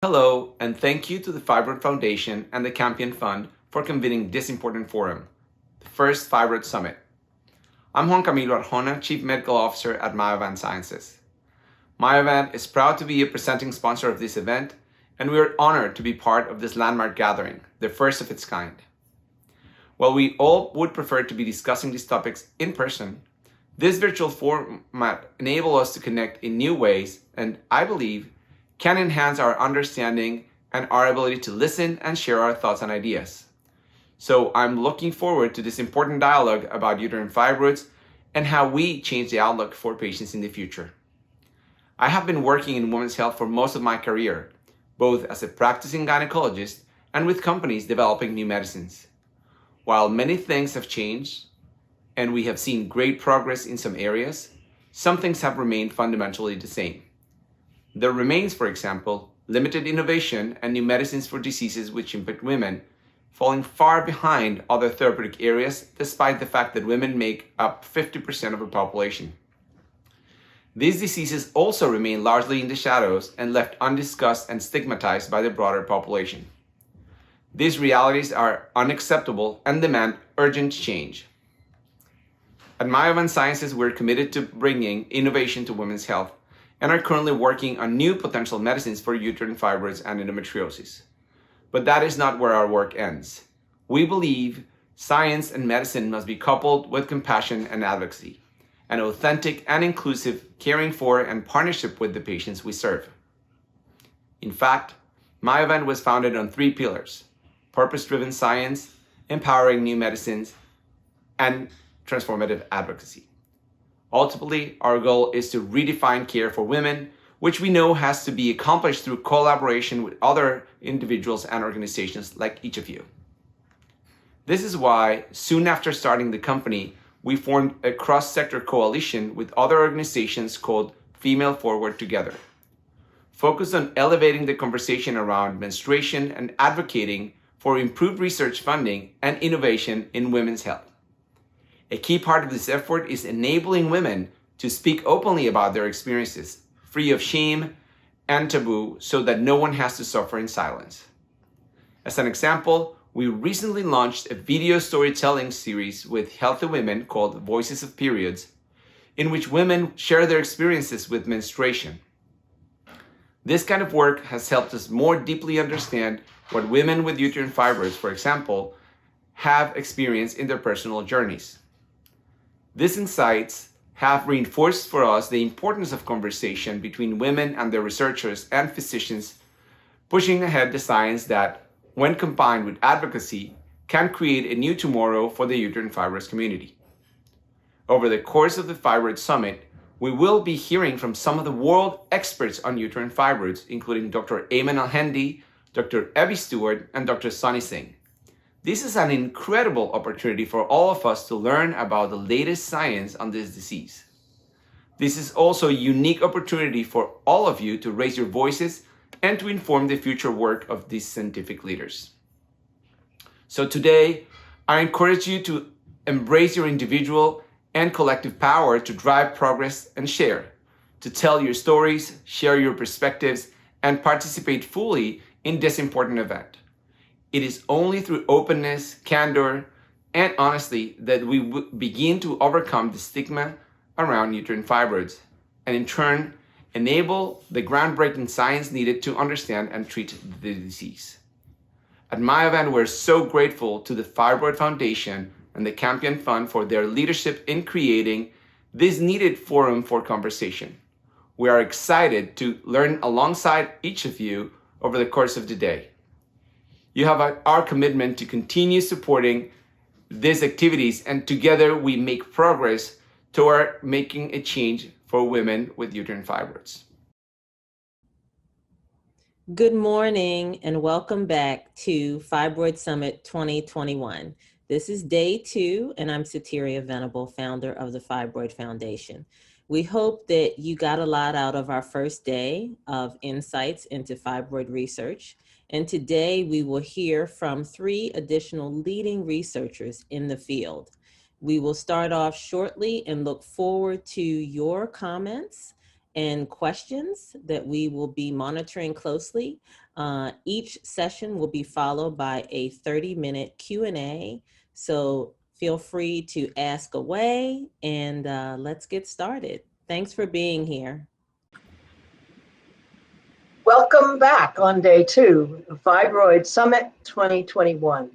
Hello, and thank you to the Fibroid Foundation and the Campion Fund for convening this important forum, the first Fibroid Summit. I'm Juan Camilo Arjona, Chief Medical Officer at Myovant Sciences. Myovant is proud to be a presenting sponsor of this event, and we are honored to be part of this landmark gathering, the first of its kind. While we all would prefer to be discussing these topics in person, this virtual format enables us to connect in new ways and, I believe, can enhance our understanding and our ability to listen and share our thoughts and ideas. So I'm looking forward to this important dialogue about uterine fibroids and how we change the outlook for patients in the future. I have been working in women's health for most of my career, both as a practicing gynecologist and with companies developing new medicines. While many things have changed and we have seen great progress in some areas, some things have remained fundamentally the same. There remains, for example, limited innovation and new medicines for diseases which impact women, falling far behind other therapeutic areas despite the fact that women make up 50% of the population. These diseases also remain largely in the shadows and left undiscussed and stigmatized by the broader population. These realities are unacceptable and demand urgent change. At Myovant Sciences, we're committed to bringing innovation to women's health and are currently working on new potential medicines for uterine fibroids and endometriosis. But that is not where our work ends. We believe science and medicine must be coupled with compassion and advocacy, an authentic and inclusive caring for and partnership with the patients we serve. In fact, Myovant was founded on 3 pillars: purpose-driven science, empowering new medicines, and transformative advocacy. Ultimately, our goal is to redefine care for women, which we know has to be accomplished through collaboration with other individuals and organizations like each of you. This is why, soon after starting the company, we formed a cross-sector coalition with other organizations called Female Forward Together, focused on elevating the conversation around menstruation and advocating for improved research funding and innovation in women's health. A key part of this effort is enabling women to speak openly about their experiences, free of shame and taboo, so that no one has to suffer in silence. As an example, we recently launched a video storytelling series with healthy women called Voices of Periods, in which women share their experiences with menstruation. This kind of work has helped us more deeply understand what women with uterine fibroids, for example, have experienced in their personal journeys. These insights have reinforced for us the importance of conversation between women and their researchers and physicians, pushing ahead the science that, when combined with advocacy, can create a new tomorrow for the uterine fibroids community. Over the course of the Fibroid Summit, we will be hearing from some of the world experts on uterine fibroids, including Dr. Ayman Al-Hendi, Dr. Evie Stewart, and Dr. Singh. This is an incredible opportunity for all of us to learn about the latest science on this disease. This is also a unique opportunity for all of you to raise your voices and to inform the future work of these scientific leaders. So today, I encourage you to embrace your individual and collective power to drive progress and share, to tell your stories, share your perspectives, and participate fully in this important event. It is only through openness, candor, and honesty that we begin to overcome the stigma around uterine fibroids, and in turn, enable the groundbreaking science needed to understand and treat the disease. At Myovant, we're so grateful to the Fibroid Foundation and the Campion Fund for their leadership in creating this needed forum for conversation. We are excited to learn alongside each of you over the course of the day. You have our commitment to continue supporting these activities, and together we make progress toward making a change for women with uterine fibroids. Good morning and welcome back to Fibroid Summit 2021. This is day 2 and I'm Soteria Venable, founder of the Fibroid Foundation. We hope that you got a lot out of our first day of insights into fibroid research. And today we will hear from 3 additional leading researchers in the field. We will start off shortly and look forward to your comments and questions that we will be monitoring closely. Each session will be followed by a 30-minute Q&A. So feel free to ask away, and let's get started. Thanks for being here. Welcome back on day 2 of Fibroid Summit 2021.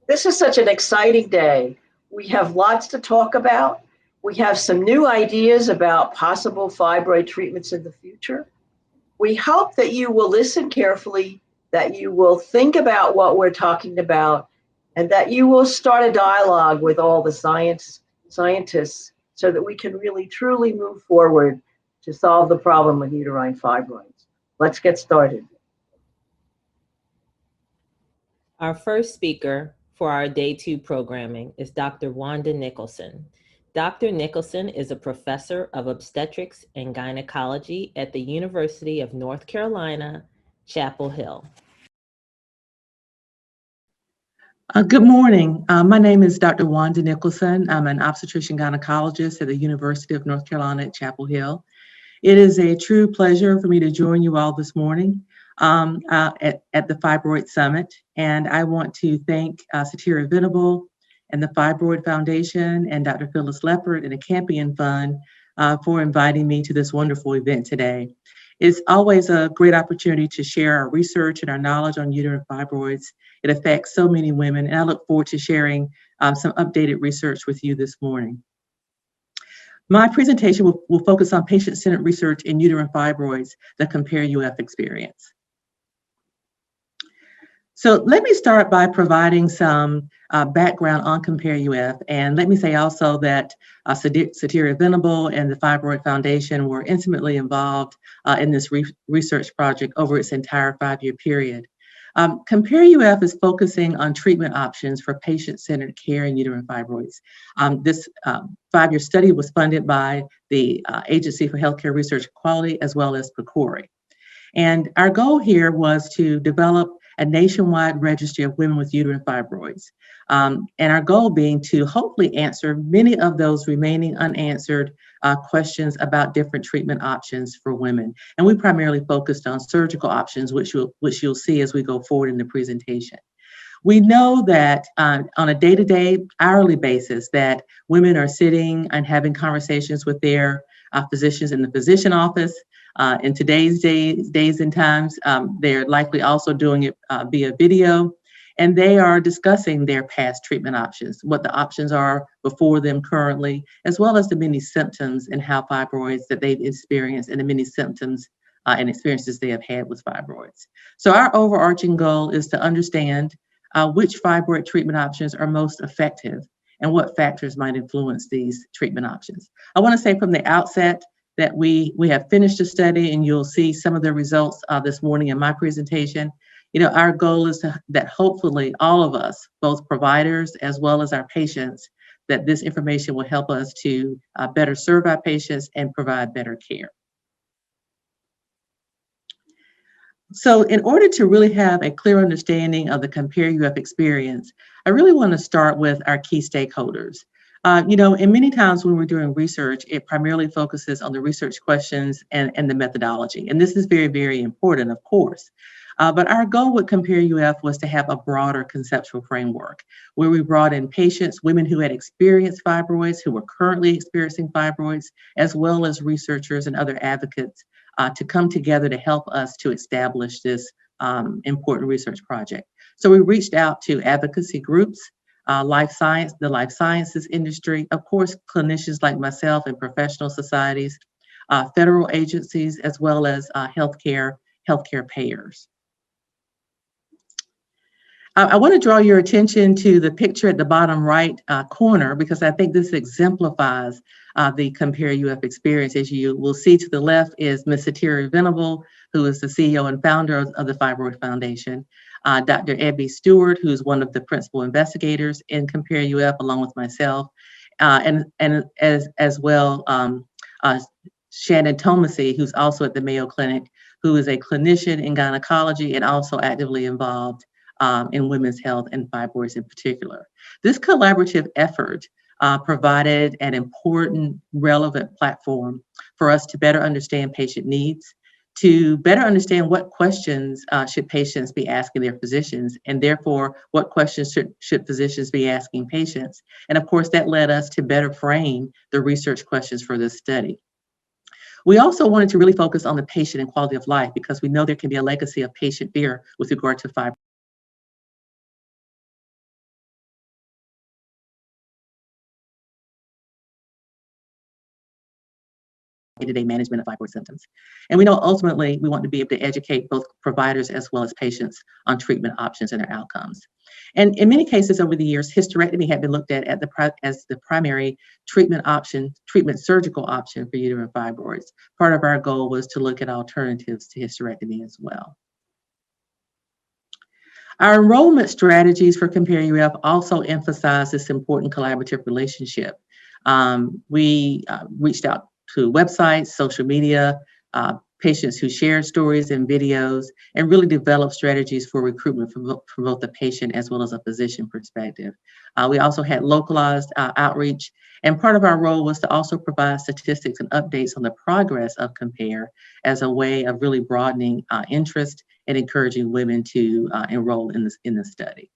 This is such an exciting day. We have lots to talk about. We have some new ideas about possible fibroid treatments in the future. We hope that you will listen carefully, that you will think about what we're talking about, and that you will start a dialogue with all the scientists so that we can really truly move forward to solve the problem of uterine fibroids. Let's get started. Our first speaker for our day 2 programming is Dr. Wanda Nicholson. Dr. Nicholson is a professor of obstetrics and gynecology at the University of North Carolina, Chapel Hill. Good morning. My name is Dr. Wanda Nicholson. I'm an obstetrician gynecologist at the University of North Carolina at Chapel Hill. It is a true pleasure for me to join you all this morning at the Fibroid Summit. And I want to thank Sukhbir Venable and the Fibroid Foundation and Dr. Phyllis Leppard and the Campion Fund for inviting me to this wonderful event today. It's always a great opportunity to share our research and our knowledge on uterine fibroids. It affects so many women, and I look forward to sharing some updated research with you this morning. My presentation will focus on patient-centered research in uterine fibroids, the Compare-UF experience. So let me start by providing some background on Compare-UF, and let me say also that Sukhbir Venable and the Fibroid Foundation were intimately involved in this research project over its entire 5-year period. Compare-UF is focusing on treatment options for patient-centered care in uterine fibroids. This 5-year study was funded by the Agency for Healthcare Research and Quality as well as PCORI. And our goal here was to develop a nationwide registry of women with uterine fibroids. And our goal being to hopefully answer many of those remaining unanswered questions about different treatment options for women. And we primarily focused on surgical options, which you'll see as we go forward in the presentation. We know that on a day-to-day, hourly basis, that women are sitting and having conversations with their physicians in the physician office. In today's days and times, they're likely also doing it via video, and they are discussing their past treatment options, what the options are before them currently, as well as the many symptoms and how fibroids that they've experienced and the many symptoms and experiences they have had with fibroids. So our overarching goal is to understand which fibroid treatment options are most effective and what factors might influence these treatment options. I want to say from the outset that we have finished the study, and you'll see some of the results this morning in my presentation. You know, our goal is that hopefully all of us, both providers as well as our patients, that this information will help us to better serve our patients and provide better care. So in order to really have a clear understanding of the Compare-UF experience, I really want to start with our key stakeholders. You know, and many times when we're doing research, it primarily focuses on the research questions and the methodology. And this is very, very important, of course. But our goal with Compare-UF was to have a broader conceptual framework where we brought in patients, women who had experienced fibroids, who were currently experiencing fibroids, as well as researchers and other advocates to come together to help us to establish this important research project. So we reached out to advocacy groups, the life sciences industry, of course, clinicians like myself and professional societies, federal agencies, as well as healthcare payers. I want to draw your attention to the picture at the bottom right corner, because I think this exemplifies the Compare-UF experience. As you will see to the left is Ms. Sukhbir Venable, who is the CEO and founder of the Fibroid Foundation. Dr. Ebby Stewart, who's one of the principal investigators in Compare-UF, along with myself, and as well Shannon Thomasy, who's also at the Mayo Clinic, who is a clinician in gynecology and also actively involved in women's health and fibroids in particular. This collaborative effort provided an important, relevant platform for us to better understand patient needs, to better understand what questions should patients be asking their physicians, and therefore what questions should physicians be asking patients. And of course, that led us to better frame the research questions for this study. We also wanted to really focus on the patient and quality of life because we know there can be a legacy of patient fear with regard to fibroids. Day-to-day management of fibroid symptoms. And we know ultimately we want to be able to educate both providers as well as patients on treatment options and their outcomes. And in many cases over the years, hysterectomy had been looked at as the primary treatment surgical option for uterine fibroids. Part of our goal was to look at alternatives to hysterectomy as well. Our enrollment strategies for Campion also emphasize this important collaborative relationship. We reached out to websites, social media, patients who shared stories and videos, and really developed strategies for recruitment from both the patient as well as a physician perspective. We also had localized outreach, and part of our role was to also provide statistics and updates on the progress of Compare as a way of really broadening interest and encouraging women to enroll in the study.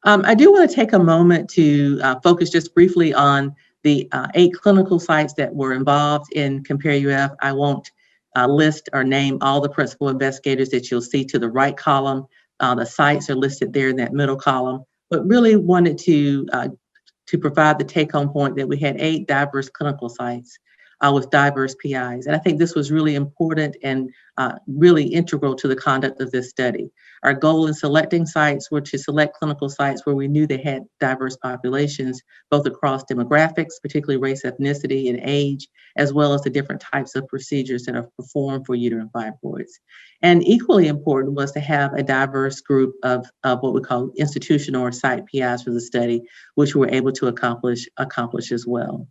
I do want to take a moment to focus just briefly on the 8 clinical sites that were involved in Compare-UF. I won't list or name all the principal investigators that you'll see to the right column. The sites are listed there in that middle column, but really wanted to provide the take-home point that we had 8 diverse clinical sites with diverse PIs. And I think this was really important and really integral to the conduct of this study. Our goal in selecting sites were to select clinical sites where we knew they had diverse populations, both across demographics, particularly race, ethnicity, and age, as well as the different types of procedures that are performed for uterine fibroids. And equally important was to have a diverse group of what we call institutional or site PIs for the study, which we were able to accomplish as well.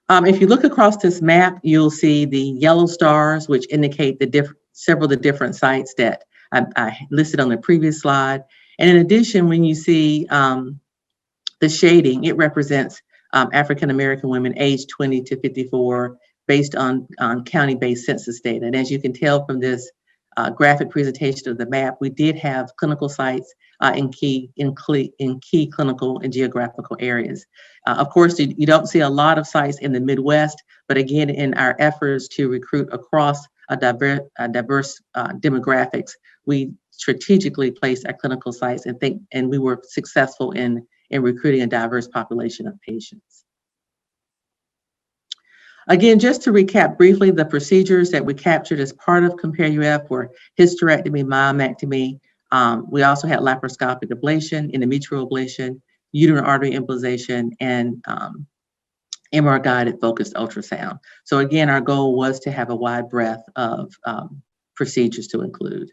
If you look across this map, you'll see the yellow stars, which indicate several of the different sites that I listed on the previous slide. And in addition, when you see the shading, it represents African-American women aged 20 to 54 based on county-based census data. And as you can tell from this graphic presentation of the map, we did have clinical sites in key clinical and geographical areas. Of course, you don't see a lot of sites in the Midwest, but again, in our efforts to recruit across a diverse demographics, we strategically placed our clinical sites and we were successful in recruiting a diverse population of patients. Again, just to recap briefly, the procedures that we captured as part of Compare-UF were hysterectomy, myomectomy. We also had laparoscopic ablation, endometrial ablation, uterine artery embolization, and MR-guided focused ultrasound. So again, our goal was to have a wide breadth of procedures to include.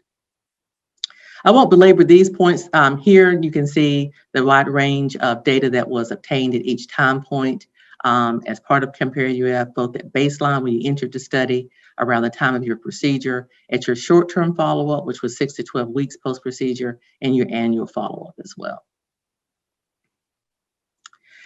I won't belabor these points. Here you can see the wide range of data that was obtained at each time point as part of Compare-UF, both at baseline when you entered the study, around the time of your procedure, at your short-term follow-up, which was 6 to 12 weeks post-procedure, and your annual follow-up as well.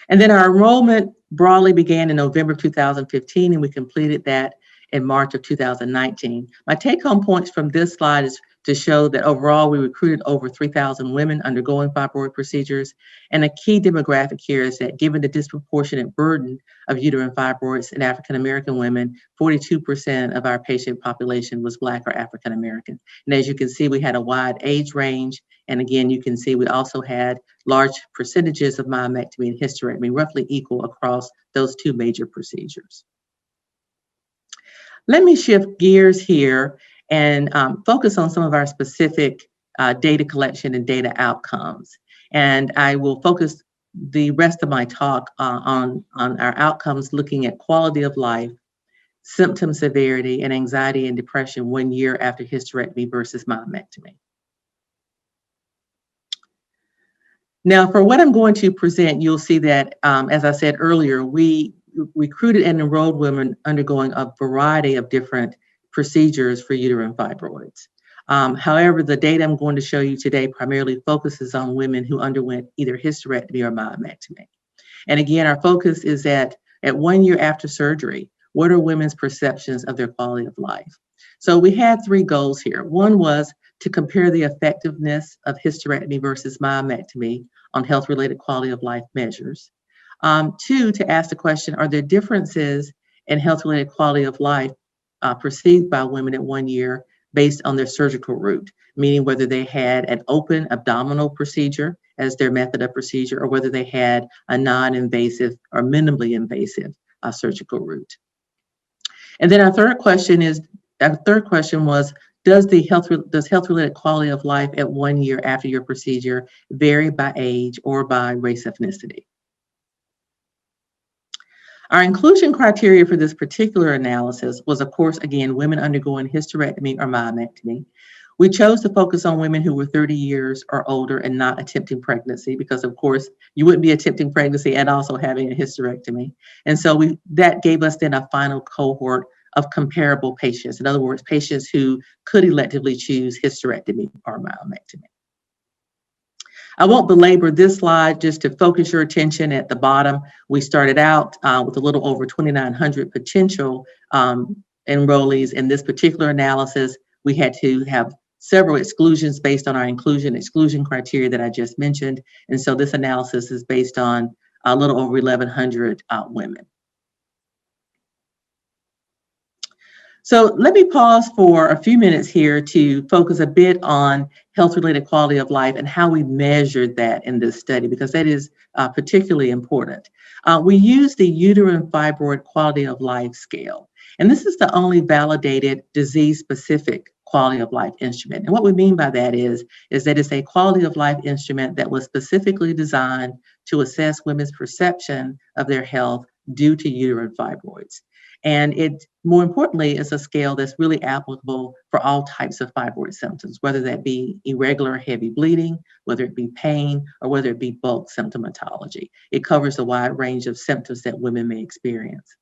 And then our enrollment broadly began in November of 2015, and we completed that in March of 2019. My take-home points from this slide is to show that overall we recruited over 3,000 women undergoing fibroid procedures. And a key demographic here is that given the disproportionate burden of uterine fibroids in African-American women, 42% of our patient population was Black or African-American. And as you can see, we had a wide age range. And again, you can see we also had large percentages of myomectomy and hysterectomy, roughly equal across those 2 major procedures. Let me shift gears here and focus on some of our specific data collection and data outcomes. And I will focus the rest of my talk on our outcomes looking at quality of life, symptom severity, and anxiety and depression 1 year after hysterectomy versus myomectomy. Now, for what I'm going to present, you'll see that, as I said earlier, we recruited and enrolled women undergoing a variety of different procedures for uterine fibroids. However, the data I'm going to show you today primarily focuses on women who underwent either hysterectomy or myomectomy. And again, our focus is at 1 year after surgery, what are women's perceptions of their quality of life? So we had 3 goals here. One was to compare the effectiveness of hysterectomy versus myomectomy on health-related quality of life measures. 2, to ask the question, are there differences in health-related quality of life perceived by women at 1 year based on their surgical route, meaning whether they had an open abdominal procedure as their method of procedure, or whether they had a non-invasive or minimally invasive surgical route. And then our third question was, does health-related quality of life at 1 year after your procedure vary by age or by race ethnicity? Our inclusion criteria for this particular analysis was, of course, again, women undergoing hysterectomy or myomectomy. We chose to focus on women who were 30 years or older and not attempting pregnancy because, of course, you wouldn't be attempting pregnancy and also having a hysterectomy. And so that gave us then a final cohort of comparable patients. In other words, patients who could electively choose hysterectomy or myomectomy. I won't belabor this slide, just to focus your attention at the bottom. We started out with a little over 2,900 potential enrollees. In this particular analysis, we had to have several exclusions based on our inclusion-exclusion criteria that I just mentioned. And so this analysis is based on a little over 1,100 women. So let me pause for a few minutes here to focus a bit on health-related quality of life and how we measured that in this study, because that is particularly important. We used the uterine fibroid quality of life scale, and this is the only validated disease-specific quality of life instrument. And what we mean by that is that it's a quality of life instrument that was specifically designed to assess women's perception of their health due to uterine fibroids. And it, more importantly, is a scale that's really applicable for all types of fibroid symptoms, whether that be irregular heavy bleeding, whether it be pain, or whether it be bulk symptomatology. It covers a wide range of symptoms that women may experience.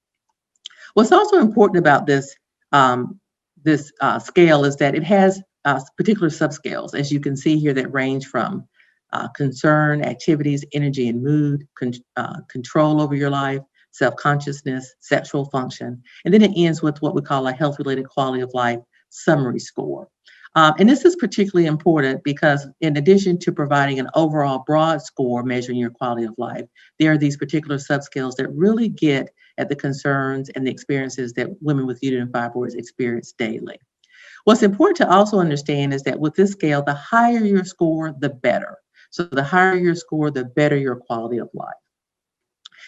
What's also important about this scale is that it has particular subscales, as you can see here, that range from concern, activities, energy and mood, control over your life, self-consciousness, sexual function, and then it ends with what we call a health-related quality of life summary score. And this is particularly important because in addition to providing an overall broad score measuring your quality of life, there are these particular subscales that really get at the concerns and the experiences that women with uterine fibroids experience daily. What's important to also understand is that with this scale, the higher your score, the better. So the higher your score, the better your quality of life.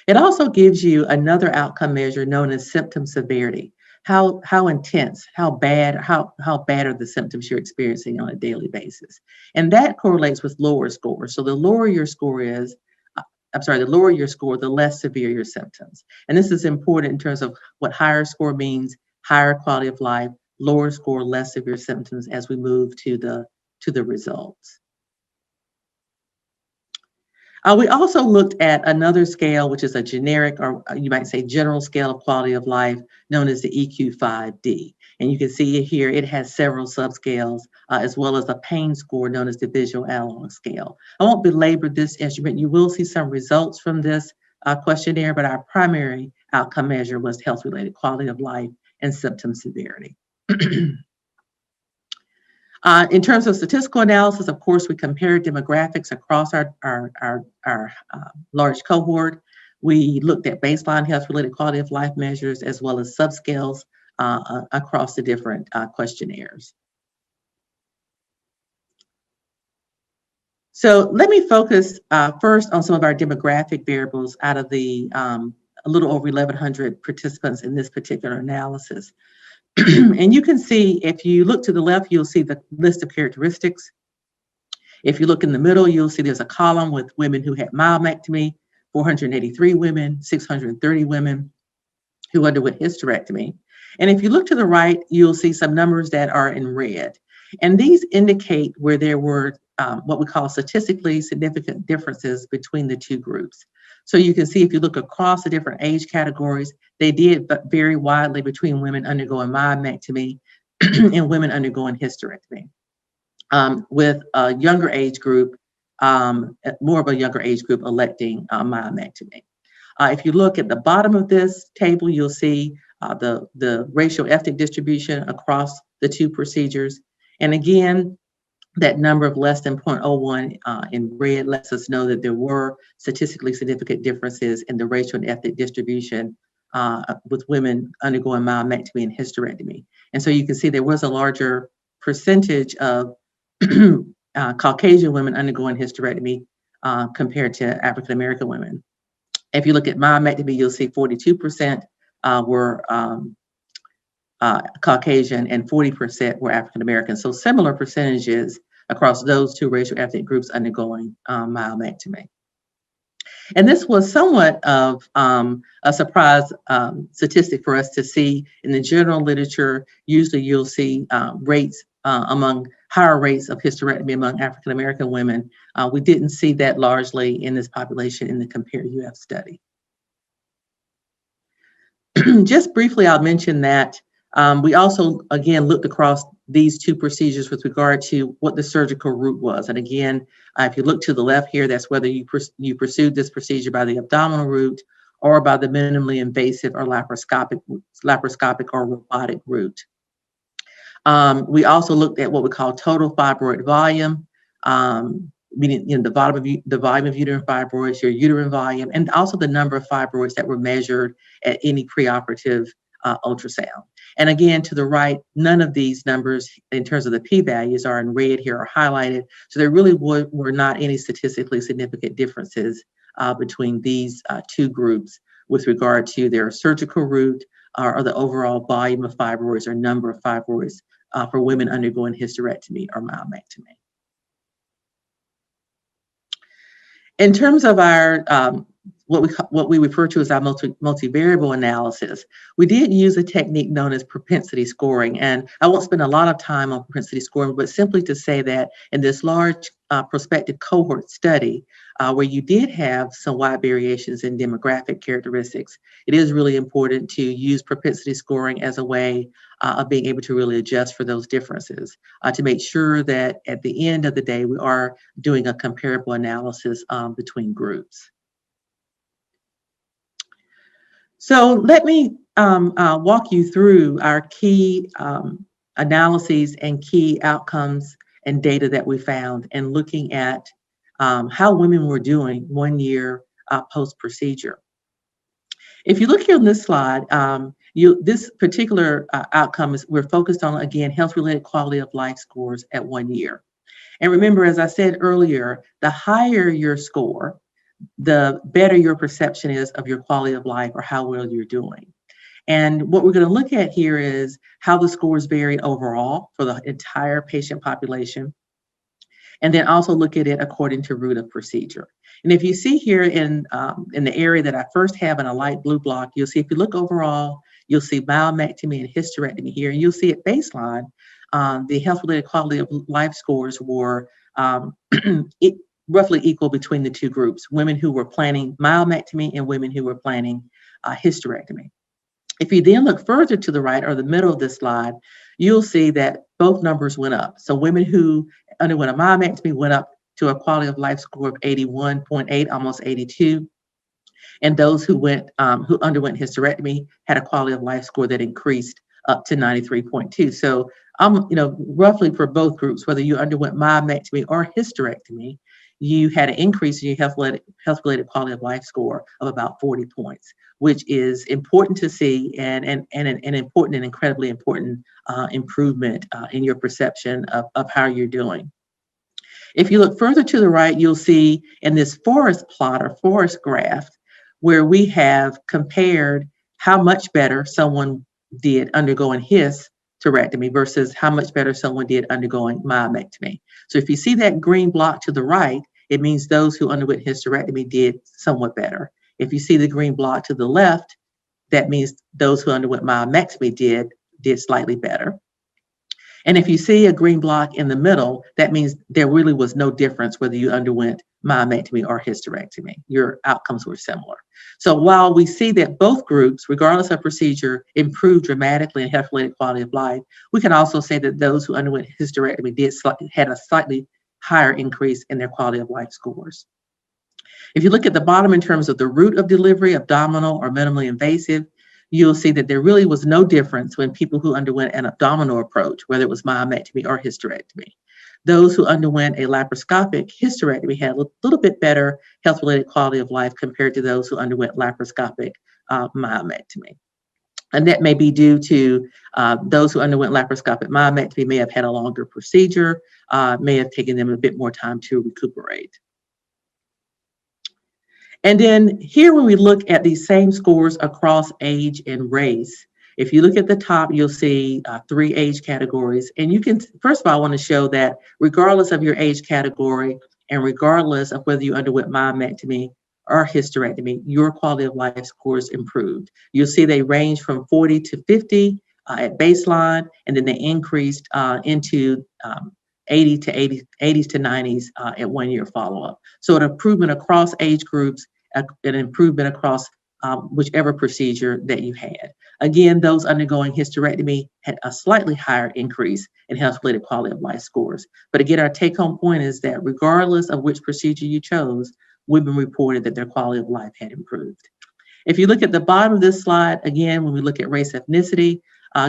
It also gives you another outcome measure known as symptom severity. How intense, how bad are the symptoms you're experiencing on a daily basis? And that correlates with lower scores. So the lower your score is, the lower your score, the less severe your symptoms. And this is important in terms of what higher score means: higher quality of life, lower score, less severe symptoms as we move to the results. We also looked at another scale, which is a generic, or you might say general scale of quality of life, known as the EQ-5D. And you can see here, it has several subscales, as well as a pain score known as the visual analog scale. I won't belabor this instrument. You will see some results from this questionnaire, but our primary outcome measure was health-related quality of life and symptom severity. In terms of statistical analysis, of course, we compared demographics across our large cohort. We looked at baseline health-related quality of life measures as well as subscales across the different questionnaires. So let me focus first on some of our demographic variables out of the a little over 1,100 participants in this particular analysis. And you can see, if you look to the left, you'll see the list of characteristics. If you look in the middle, you'll see there's a column with women who had myomectomy, 483 women, 630 women who underwent hysterectomy. And if you look to the right, you'll see some numbers that are in red. And these indicate where there were what we call statistically significant differences between the two groups. So you can see, if you look across the different age categories, they did vary widely between women undergoing myomectomy and women undergoing hysterectomy. with a younger age group, more of a younger age group electing myomectomy. If you look at the bottom of this table, you'll see the racial ethnic distribution across the two procedures. And again, that number of less than 0.01 in red lets us know that there were statistically significant differences in the racial and ethnic distribution with women undergoing myomectomy and hysterectomy. And so you can see there was a larger percentage of Caucasian women undergoing hysterectomy compared to African American women. If you look at myomectomy, you'll see 42% were Caucasian and 40% were African American. So similar percentages across those two racial ethnic groups undergoing myomectomy. And this was somewhat of a surprise statistic for us to see in the general literature. Usually you'll see rates among higher rates of hysterectomy among African American women. We didn't see that largely in this population in the Compare UF study. Just briefly, I'll mention that we also, again, looked across these two procedures with regard to what the surgical route was. And again, if you look to the left here, that's whether you pursued this procedure by the abdominal route or by the minimally invasive or laparoscopic or robotic route. We also looked at what we call total fibroid volume, meaning the volume of uterine fibroids, your uterine volume, and also the number of fibroids that were measured at any preoperative ultrasound. And again, to the right, none of these numbers in terms of the p-values are in red here or highlighted. So there really were not any statistically significant differences between these two groups with regard to their surgical route or the overall volume of fibroids or number of fibroids for women undergoing hysterectomy or myomectomy. In terms of our what we refer to as our multivariable analysis, we did use a technique known as propensity scoring. And I won't spend a lot of time on propensity scoring, but simply to say that in this large prospective cohort study, where you did have some wide variations in demographic characteristics, it is really important to use propensity scoring as a way of being able to really adjust for those differences, to make sure that at the end of the day, we are doing a comparable analysis between groups. So let me walk you through our key analyses and key outcomes and data that we found and looking at how women were doing 1 year post-procedure. If you look here on this slide, this particular outcome is we're focused on, again, health-related quality of life scores at 1 year. And remember, as I said earlier, the higher your score, the better your perception is of your quality of life or how well you're doing. And what we're going to look at here is how the scores varied overall for the entire patient population, and then also look at it according to route of procedure. And if you see here in the area that I first have in a light blue block, you'll see if you look overall, you'll see myomectomy and hysterectomy here, and you'll see at baseline, the health-related quality of life scores were roughly equal between the two groups, women who were planning myomectomy and women who were planning hysterectomy. If you then look further to the right or the middle of this slide, you'll see that both numbers went up. So women who underwent a myomectomy went up to a quality of life score of 81.8, almost 82. And those who underwent hysterectomy had a quality of life score that increased up to 93.2. So roughly for both groups, whether you underwent myomectomy or hysterectomy, you had an increase in your health-related quality of life score of about 40 points, which is important to see and an important and incredibly important improvement in your perception of how you're doing. If you look further to the right, you'll see in this forest plot or forest graph where we have compared how much better someone did undergoing hysterectomy versus how much better someone did undergoing myomectomy. So if you see that green block to the right, it means those who underwent hysterectomy did somewhat better. If you see the green block to the left, that means those who underwent myomectomy did slightly better. And if you see a green block in the middle, that means there really was no difference whether you underwent myomectomy or hysterectomy. Your outcomes were similar. So while we see that both groups, regardless of procedure, improved dramatically in health-related quality of life, we can also say that those who underwent hysterectomy had a slightly higher increase in their quality of life scores. If you look at the bottom in terms of the route of delivery, abdominal or minimally invasive, you'll see that there really was no difference when people who underwent an abdominal approach, whether it was myomectomy or hysterectomy. Those who underwent a laparoscopic hysterectomy had a little bit better health-related quality of life compared to those who underwent laparoscopic myomectomy. And that may be due to those who underwent laparoscopic myomectomy may have had a longer procedure, may have taken them a bit more time to recuperate. And then here, when we look at these same scores across age and race, if you look at the top, you'll see 3 age categories. And you can, first of all, I want to show that regardless of your age category and regardless of whether you underwent myomectomy or hysterectomy, your quality of life scores improved. You'll see they range from 40 to 50 at baseline, and then they increased into 80s to 90s at 1 year follow-up. So an improvement across age groups, an improvement across whichever procedure that you had. Again, those undergoing hysterectomy had a slightly higher increase in health-related quality of life scores. But again, our take-home point is that regardless of which procedure you chose, women reported that their quality of life had improved. If you look at the bottom of this slide, again, when we look at race ethnicity,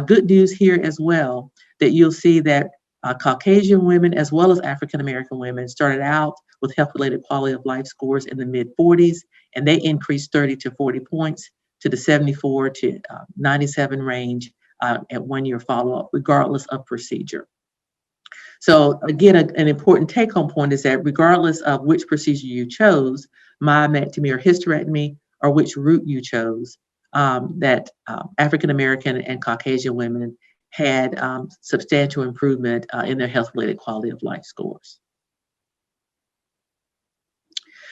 good news here as well, that you'll see that Caucasian women as well as African-American women started out with health-related quality of life scores in the mid-40s, and they increased 30 to 40 points to the 74 to 97 range at 1 year follow-up, regardless of procedure. So again, an important take-home point is that regardless of which procedure you chose, myomectomy or hysterectomy, or which route you chose, that African-American and Caucasian women had substantial improvement in their health-related quality of life scores.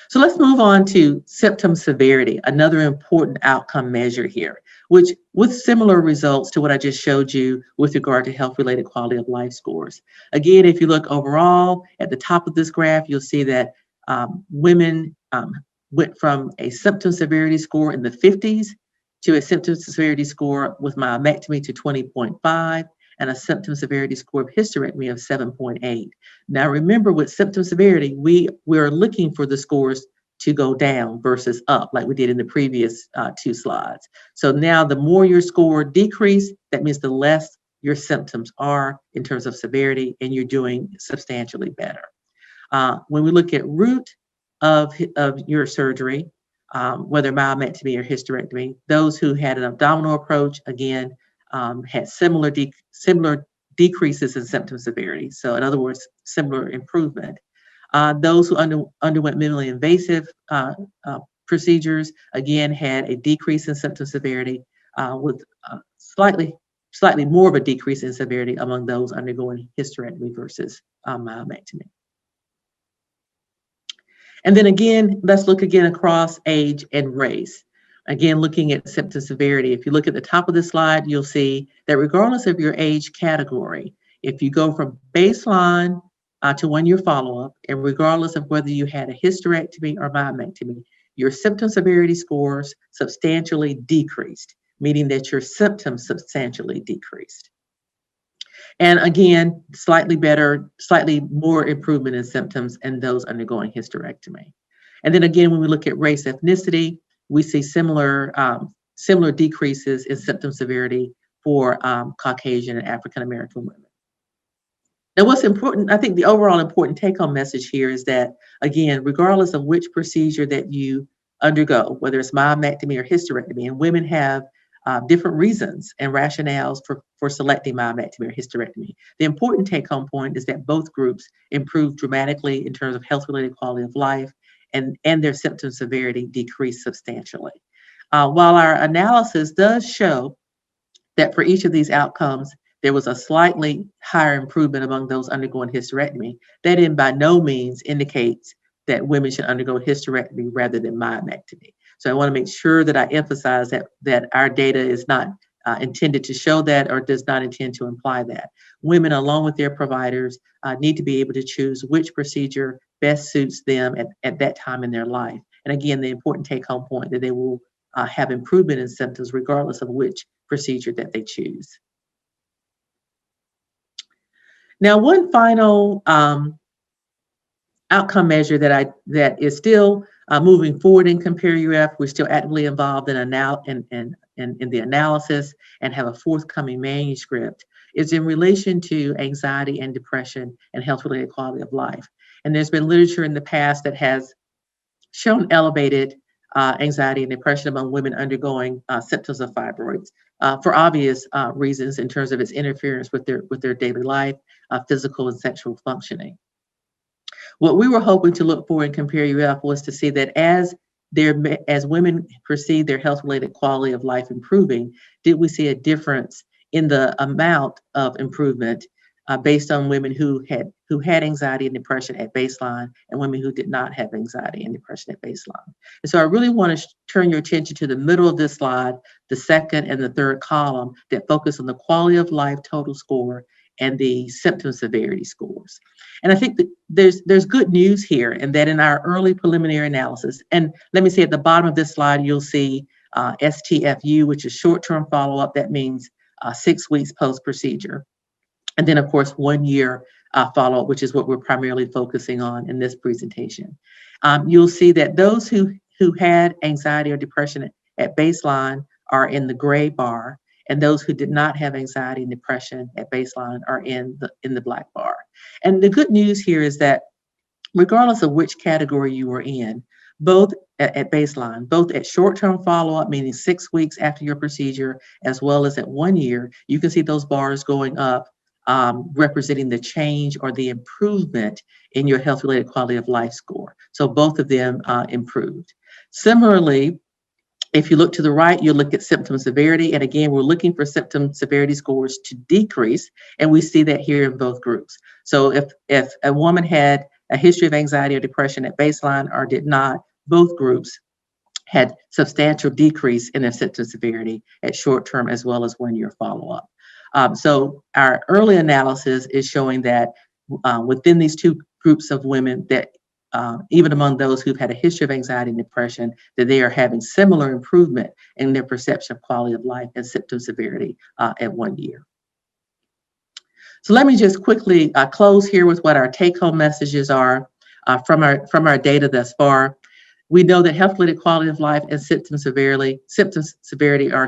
So let's move on to symptom severity, another important outcome measure here, which with similar results to what I just showed you with regard to health-related quality of life scores. Again, if you look overall at the top of this graph, you'll see that women went from a symptom severity score in the 50s to a symptom severity score with myomectomy to 20.5 and a symptom severity score of hysterectomy of 7.8. Now remember, with symptom severity, we're looking for the scores to go down versus up like we did in the previous 2 slides. So now the more your score decrease, that means the less your symptoms are in terms of severity, and you're doing substantially better. When we look at route of your surgery, whether myomectomy or hysterectomy, those who had an abdominal approach, again, had similar decreases in symptom severity. So in other words, similar improvement. Those who underwent minimally invasive procedures, again, had a decrease in symptom severity with slightly more of a decrease in severity among those undergoing hysterectomy versus myomectomy. And then again, let's look again across age and race. Again, looking at symptom severity, if you look at the top of the slide, you'll see that regardless of your age category, if you go from baseline to 1 year follow-up, and regardless of whether you had a hysterectomy or myomectomy, your symptom severity scores substantially decreased, meaning that your symptoms substantially decreased. And again, slightly more improvement in symptoms in those undergoing hysterectomy. And then again, when we look at race ethnicity, we see similar decreases in symptom severity for Caucasian and African-American women. Now, what's important, I think the overall important take-home message here is that, again, regardless of which procedure that you undergo, whether it's myomectomy or hysterectomy, and women have different reasons and rationales for selecting myomectomy or hysterectomy, the important take-home point is that both groups improved dramatically in terms of health-related quality of life, and their symptom severity decreased substantially. While our analysis does show that for each of these outcomes, there was a slightly higher improvement among those undergoing hysterectomy, that in by no means indicates that women should undergo hysterectomy rather than myomectomy. So I want to make sure that I emphasize that our data is not intended to show that or does not intend to imply that. Women, along with their providers, need to be able to choose which procedure best suits them at that time in their life. And again, the important take-home point that they will have improvement in symptoms regardless of which procedure that they choose. Now, one final outcome measure that is still moving forward in CompareUF. We're still actively involved in the analysis and have a forthcoming manuscript, is in relation to anxiety and depression and health-related quality of life. And there's been literature in the past that has shown elevated anxiety and depression among women undergoing symptoms of fibroids for obvious reasons in terms of its interference with their daily life, physical and sexual functioning. What we were hoping to look for in CompareUF was to see that as women perceive their health-related quality of life improving, did we see a difference in the amount of improvement based on women who had anxiety and depression at baseline and women who did not have anxiety and depression at baseline. And so I really want to turn your attention to the middle of this slide, the second and the third column that focus on the quality of life total score and the symptom severity scores. And I think that there's good news here, and that in our early preliminary analysis, and let me say at the bottom of this slide, you'll see STFU, which is short-term follow-up. That means 6 weeks post-procedure. And then, of course, 1 year follow-up, which is what we're primarily focusing on in this presentation. You'll see that those who had anxiety or depression at baseline are in the gray bar, and those who did not have anxiety and depression at baseline are in the black bar. And the good news here is that regardless of which category you were in, both at baseline, both at short-term follow-up, meaning 6 weeks after your procedure, as well as at 1 year, you can see those bars going up, representing the change or the improvement in your health-related quality of life score. So both of them improved. Similarly, if you look to the right, you'll look at symptom severity. And again, we're looking for symptom severity scores to decrease. And we see that here in both groups. So if a woman had a history of anxiety or depression at baseline or did not, both groups had substantial decrease in their symptom severity at short-term as well as 1 year follow-up. So our early analysis is showing that within these two groups of women, that even among those who've had a history of anxiety and depression, that they are having similar improvement in their perception of quality of life and symptom severity at 1 year. So let me just quickly close here with what our take-home messages are from our data thus far. We know that health-related quality of life and symptom severity are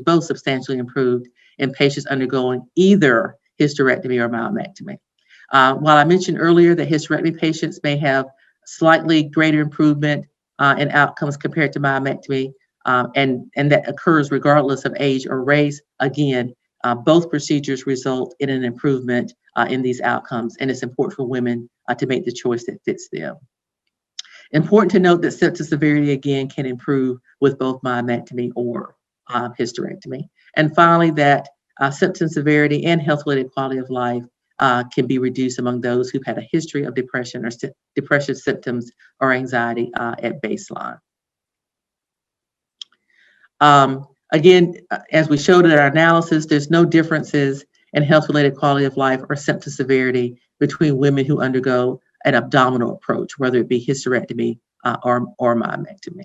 both substantially improved in patients undergoing either hysterectomy or myomectomy. While I mentioned earlier that hysterectomy patients may have slightly greater improvement in outcomes compared to myomectomy, and that occurs regardless of age or race, again, both procedures result in an improvement in these outcomes, and it's important for women to make the choice that fits them. Important to note that symptom severity, again, can improve with both myomectomy or hysterectomy. And finally, that symptom severity and health-related quality of life can be reduced among those who've had a history of depression or depression symptoms or anxiety at baseline. Again, as we showed in our analysis, there's no differences in health-related quality of life or symptom severity between women who undergo an abdominal approach, whether it be hysterectomy or myomectomy.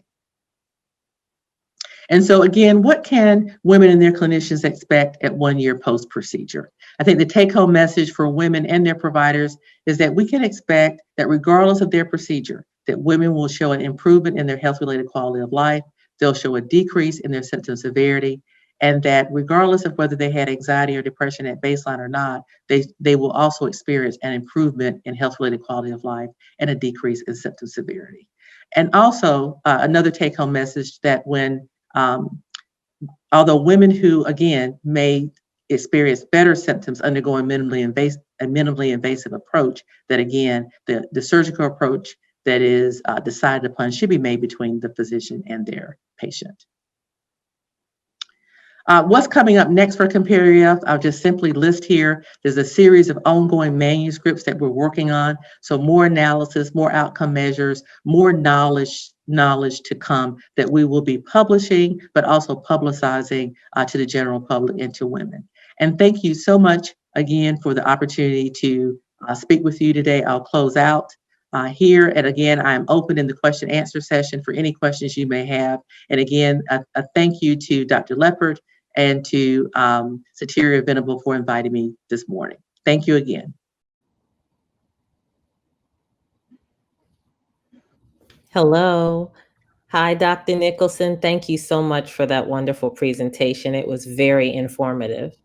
And so again, what can women and their clinicians expect at 1 year post-procedure? I think the take-home message for women and their providers is that we can expect that regardless of their procedure, that women will show an improvement in their health-related quality of life, they'll show a decrease in their symptom severity, and that regardless of whether they had anxiety or depression at baseline or not, they will also experience an improvement in health-related quality of life and a decrease in symptom severity. And also another take-home message that although women who, again, may experience better symptoms undergoing a minimally invasive approach, that again, the surgical approach that is decided upon should be made between the physician and their patient. What's coming up next for CompareUF? I'll just simply list here. There's a series of ongoing manuscripts that we're working on. So more analysis, more outcome measures, more knowledge to come that we will be publishing, but also publicizing to the general public and to women. And thank you so much again for the opportunity to speak with you today. I'll close out here. And again, I'm open in the question answer session for any questions you may have. And again, a thank you to Dr. Leopard and to Soteria Venable for inviting me this morning. Thank you again. Hello. Hi, Dr. Nicholson. Thank you so much for that wonderful presentation. It was very informative.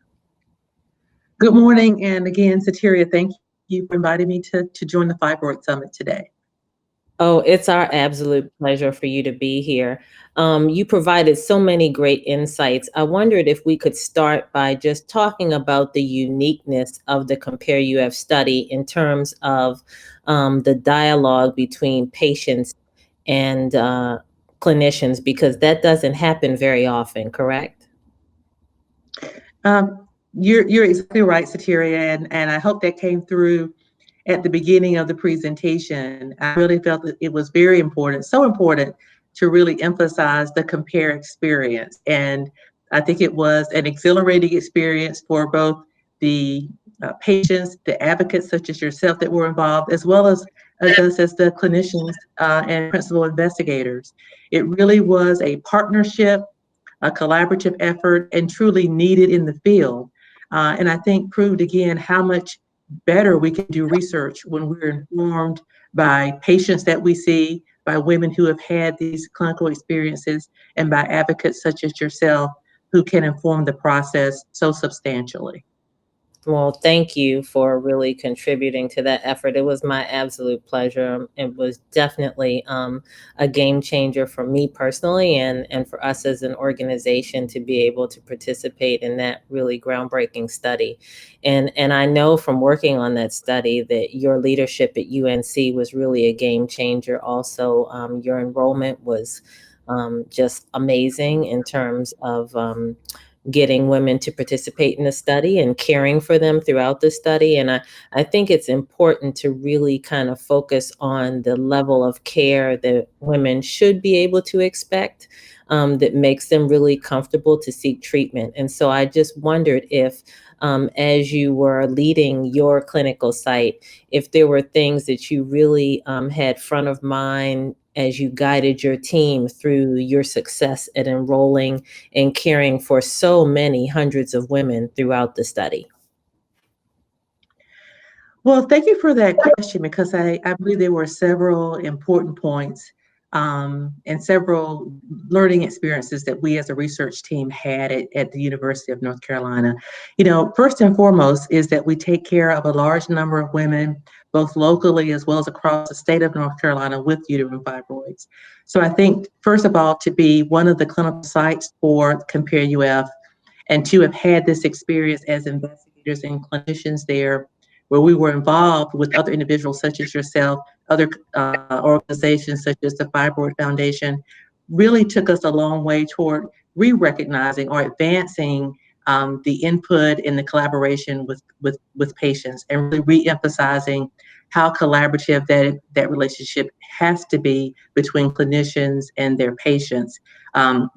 Good morning. And again, Soteria, thank you for inviting me to join the Fibroid Summit today. Oh, it's our absolute pleasure for you to be here. You provided so many great insights. I wondered if we could start by just talking about the uniqueness of the Compare UF study in terms of the dialogue between patients and clinicians, because that doesn't happen very often, correct? You're exactly right, Soteria, and I hope that came through at the beginning of the presentation. I really felt that it was very important, so important to really emphasize the Compare experience. And I think it was an exhilarating experience for both the patients, the advocates such as yourself that were involved, as well as us as the clinicians and principal investigators. It really was a partnership, a collaborative effort, and truly needed in the field. And I think proved again how much better we can do research when we're informed by patients that we see, by women who have had these clinical experiences, and by advocates such as yourself who can inform the process so substantially. Well, thank you for really contributing to that effort. It was my absolute pleasure. It was definitely a game changer for me personally and for us as an organization to be able to participate in that really groundbreaking study. And I know from working on that study that your leadership at UNC was really a game changer. Also, your enrollment was just amazing in terms of getting women to participate in the study and caring for them throughout the study. And I think it's important to really kind of focus on the level of care that women should be able to expect that makes them really comfortable to seek treatment. And so I just wondered if, as you were leading your clinical site, if there were things that you really had front of mind as you guided your team through your success at enrolling and caring for so many hundreds of women throughout the study? Well, thank you for that question, because I believe there were several important points and several learning experiences that we as a research team had at the University of North Carolina. You know, first and foremost is that we take care of a large number of women, both locally as well as across the state of North Carolina with uterine fibroids. So I think, first of all, to be one of the clinical sites for Compare UF and to have had this experience as investigators and clinicians there, where we were involved with other individuals such as yourself, other organizations such as the Fibroid Foundation, really took us a long way toward re-recognizing or advancing the input and the collaboration with patients, and really re-emphasizing how collaborative that relationship has to be between clinicians and their patients,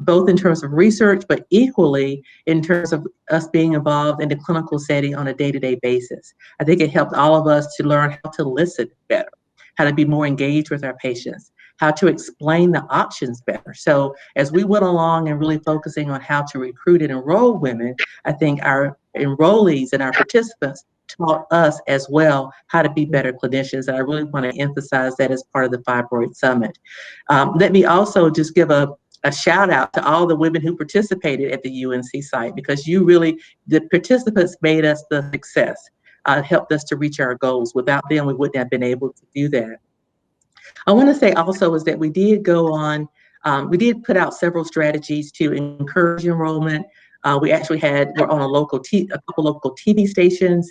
both in terms of research, but equally in terms of us being involved in the clinical setting on a day-to-day basis. I think it helped all of us to learn how to listen better, how to be more engaged with our patients, how to explain the options better. So as we went along and really focusing on how to recruit and enroll women, I think our enrollees and our participants taught us as well how to be better clinicians. And I really want to emphasize that as part of the Fibroid Summit. Let me also just give a shout out to all the women who participated at the UNC site, because the participants made us the success, helped us to reach our goals. Without them, we wouldn't have been able to do that. I want to say also is that we did put out several strategies to encourage enrollment. We actually were on a couple local TV stations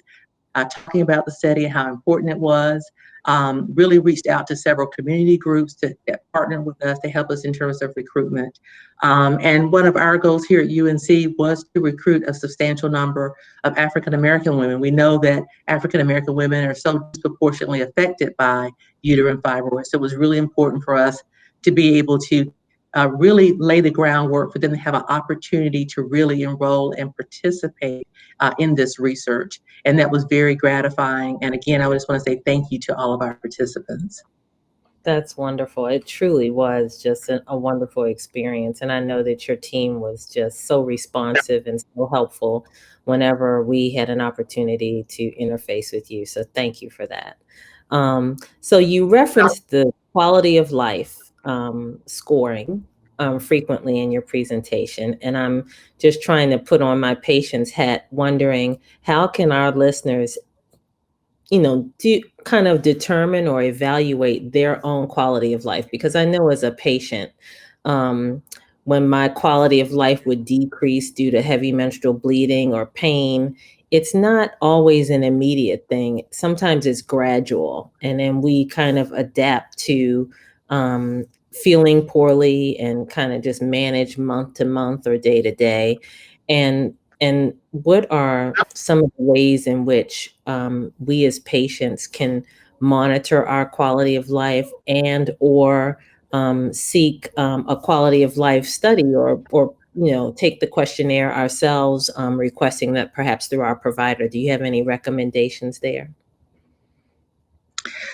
talking about the study and how important it was. Really reached out to several community groups that partnered with us to help us in terms of recruitment. And one of our goals here at UNC was to recruit a substantial number of African-American women. We know that African-American women are so disproportionately affected by uterine fibroids. So it was really important for us to be able to really lay the groundwork for them to have an opportunity to really enroll and participate in this research. And that was very gratifying. And again, I just want to say thank you to all of our participants. That's wonderful. It truly was just a wonderful experience. And I know that your team was just so responsive and so helpful whenever we had an opportunity to interface with you. So thank you for that. So you referenced the quality of life scoring frequently in your presentation. And I'm just trying to put on my patient's hat, wondering how can our listeners do kind of determine or evaluate their own quality of life? Because I know as a patient, when my quality of life would decrease due to heavy menstrual bleeding or pain, it's not always an immediate thing. Sometimes it's gradual. And then we kind of adapt to feeling poorly and kind of just manage month to month or day to day. And what are some of the ways in which we as patients can monitor our quality of life and or seek a quality of life study or take the questionnaire ourselves, requesting that perhaps through our provider? Do you have any recommendations there?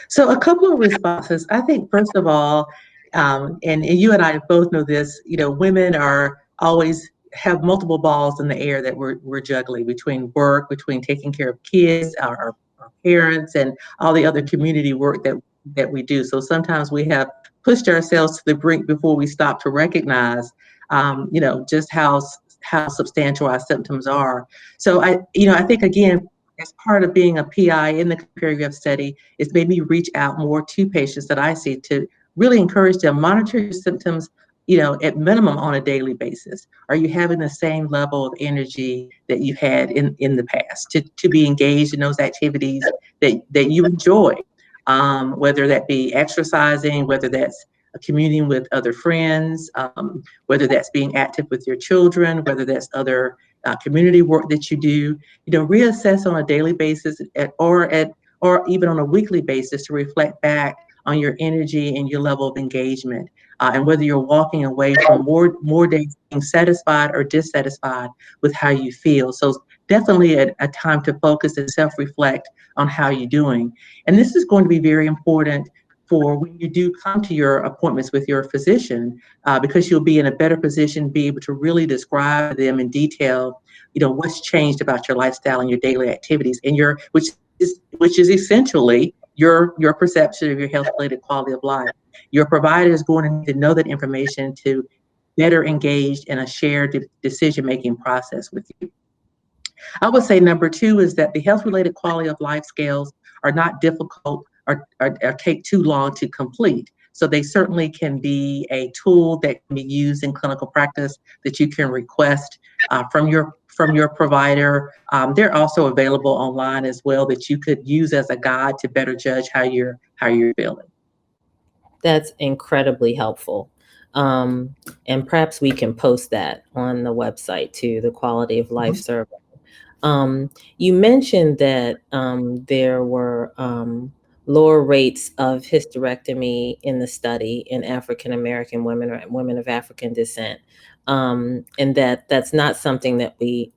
So a couple of responses. I think first of all, and you and I both know this, women are always have multiple balls in the air that we're juggling between work, between taking care of kids, our parents, and all the other community work that we do. So sometimes we have pushed ourselves to the brink before we stop to recognize, just how substantial our symptoms are. So I think again, as part of being a PI in the Campion study, it's made me reach out more to patients that I see to really encourage them, monitor your symptoms, at minimum on a daily basis. Are you having the same level of energy that you had in the past to be engaged in those activities that you enjoy? Whether that be exercising, whether that's communing with other friends, whether that's being active with your children, whether that's other community work that you do, reassess on a daily basis or even on a weekly basis to reflect back on your energy and your level of engagement, and whether you're walking away from more days being satisfied or dissatisfied with how you feel. So definitely a time to focus and self-reflect on how you're doing. And this is going to be very important for when you do come to your appointments with your physician, because you'll be in a better position to be able to really describe to them in detail, what's changed about your lifestyle and your daily activities, and which is essentially your perception of your health-related quality of life. Your provider is going to need to know that information to better engage in a shared decision-making process with you. I would say number two is that the health-related quality of life scales are not difficult or take too long to complete. So they certainly can be a tool that can be used in clinical practice that you can request from your provider. They're also available online as well that you could use as a guide to better judge how you're feeling. That's incredibly helpful. And perhaps we can post that on the website too, the quality of life survey. You mentioned that there were lower rates of hysterectomy in the study in African American women or women of African descent, and that's not something that we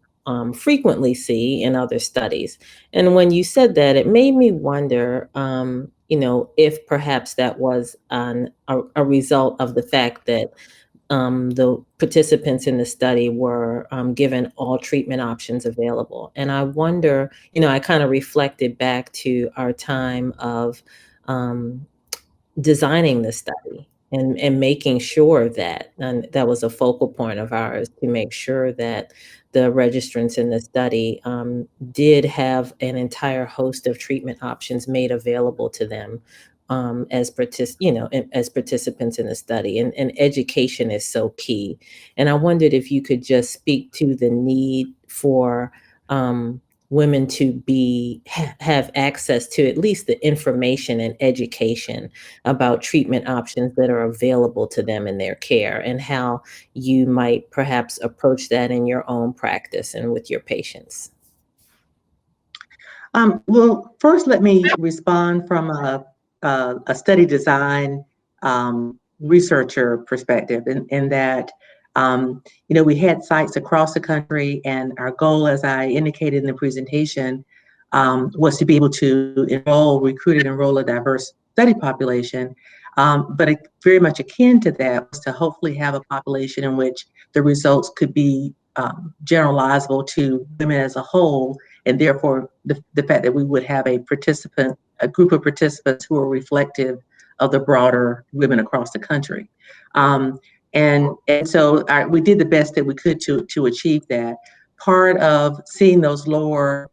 frequently see in other studies. And when you said that, it made me wonder, if perhaps that was a result of the fact that the participants in the study were given all treatment options available. And I wonder, I kind of reflected back to our time of designing the study and making sure that, and that was a focal point of ours, to make sure that the registrants in the study did have an entire host of treatment options made available to them as participants in the study. And education is so key. And I wondered if you could just speak to the need for women to have access to at least the information and education about treatment options that are available to them in their care, and how you might perhaps approach that in your own practice and with your patients. Well, first let me respond from a study design researcher perspective, in that, we had sites across the country, and our goal, as I indicated in the presentation, was to be able to recruit and enroll a diverse study population. But very much akin to that was to hopefully have a population in which the results could be generalizable to women as a whole, and therefore the fact that we would have a group of participants who are reflective of the broader women across the country. And so we did the best that we could to achieve that. Part of seeing those lower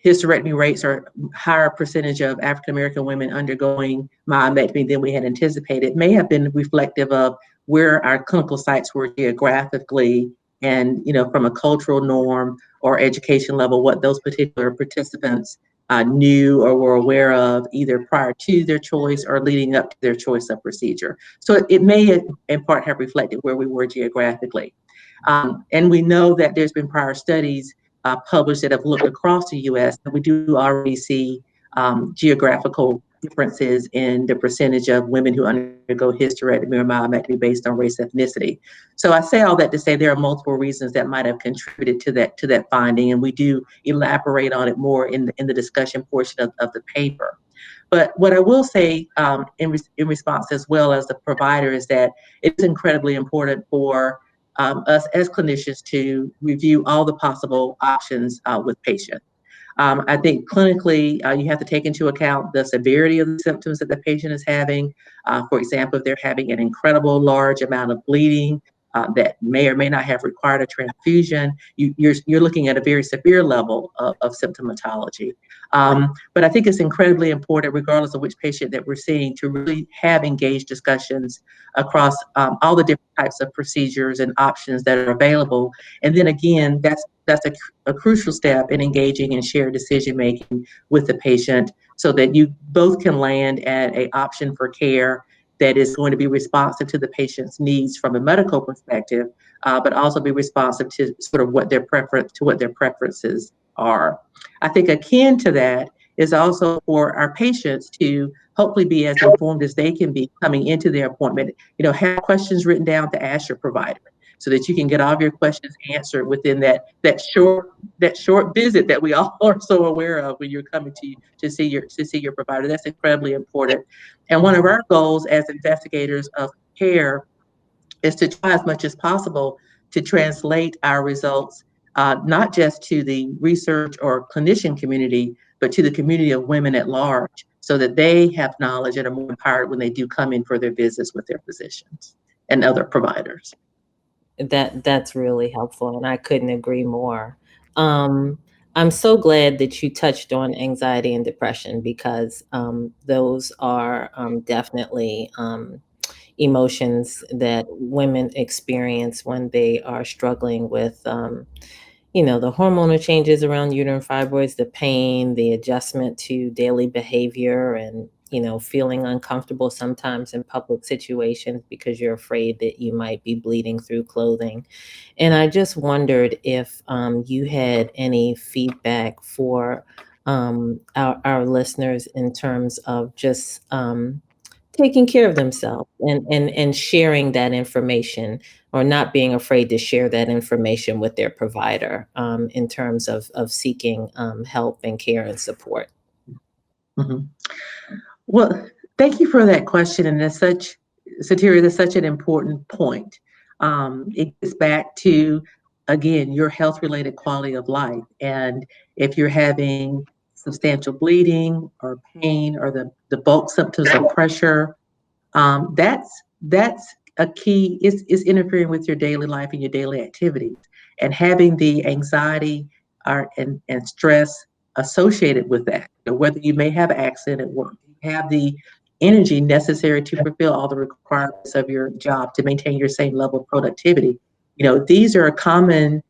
hysterectomy rates or higher percentage of African-American women undergoing myomectomy than we had anticipated may have been reflective of where our clinical sites were geographically, and from a cultural norm or education level, what those particular participants knew or were aware of either prior to their choice or leading up to their choice of procedure. So it may in part have reflected where we were geographically. And we know that there's been prior studies published that have looked across the U.S. and we do already see geographical differences in the percentage of women who undergo hysterectomy or myomectomy based on race ethnicity. So I say all that to say there are multiple reasons that might have contributed to that finding, and we do elaborate on it more in the discussion portion of the paper. But what I will say in response as well as the provider is that it's incredibly important for us as clinicians to review all the possible options with patients. I think clinically, you have to take into account the severity of the symptoms that the patient is having. For example, if they're having an incredible large amount of bleeding that may or may not have required a transfusion, you're looking at a very severe level of symptomatology. But I think it's incredibly important, regardless of which patient that we're seeing, to really have engaged discussions across all the different types of procedures and options that are available. And then again, that's a crucial step in engaging in shared decision making with the patient, so that you both can land at an option for care that is going to be responsive to the patient's needs from a medical perspective, but also be responsive to sort of what their preferences are. I think akin to that is also for our patients to hopefully be as informed as they can be coming into their appointment. Have questions written down to ask your provider, so that you can get all of your questions answered within that short visit that we all are so aware of when you're coming to see your provider. That's incredibly important. And one of our goals as investigators of care is to try as much as possible to translate our results, not just to the research or clinician community, but to the community of women at large, so that they have knowledge and are more empowered when they do come in for their visits with their physicians and other providers. That's really helpful, and I couldn't agree more. I'm so glad that you touched on anxiety and depression, because those are definitely emotions that women experience when they are struggling with the hormonal changes around uterine fibroids, the pain, the adjustment to daily behavior, and feeling uncomfortable sometimes in public situations because you're afraid that you might be bleeding through clothing. And I just wondered if you had any feedback for our listeners in terms of just taking care of themselves and sharing that information, or not being afraid to share that information with their provider in terms of seeking help and care and support. Mm-hmm. Well, thank you for that question. And Sateria, that's such an important point. It gets back to, again, your health-related quality of life. And if you're having substantial bleeding or pain or the bulk symptoms of pressure, that's a key, is interfering with your daily life and your daily activities. And having the anxiety and stress associated with that, whether you may have an accident at work, you have the energy necessary to fulfill all the requirements of your job to maintain your same level of productivity. These are common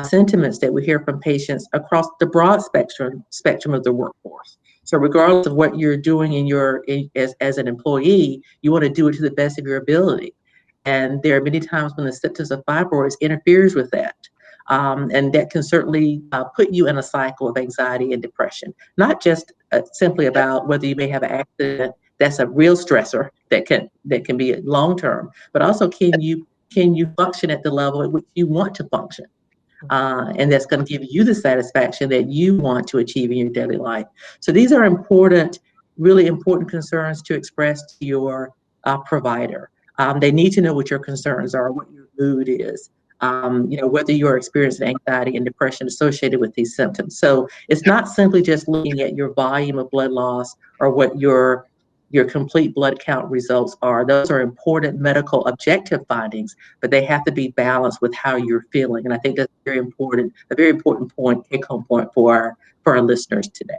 sentiments that we hear from patients across the broad spectrum of the workforce. So regardless of what you're doing as an employee, you want to do it to the best of your ability. And there are many times when the symptoms of fibroids interferes with that. And that can certainly put you in a cycle of anxiety and depression, not just simply about whether you may have an accident that's a real stressor that can be long term. But also, can you function at the level at which you want to function? And that's going to give you the satisfaction that you want to achieve in your daily life. So these are important, really important concerns to express to your provider. They need to know what your concerns are, what your mood is, whether you're experiencing anxiety and depression associated with these symptoms. So it's not simply just looking at your volume of blood loss or what your complete blood count results are. Those are important medical objective findings, but they have to be balanced with how you're feeling. And I think that's a very important point, take-home point for our listeners today.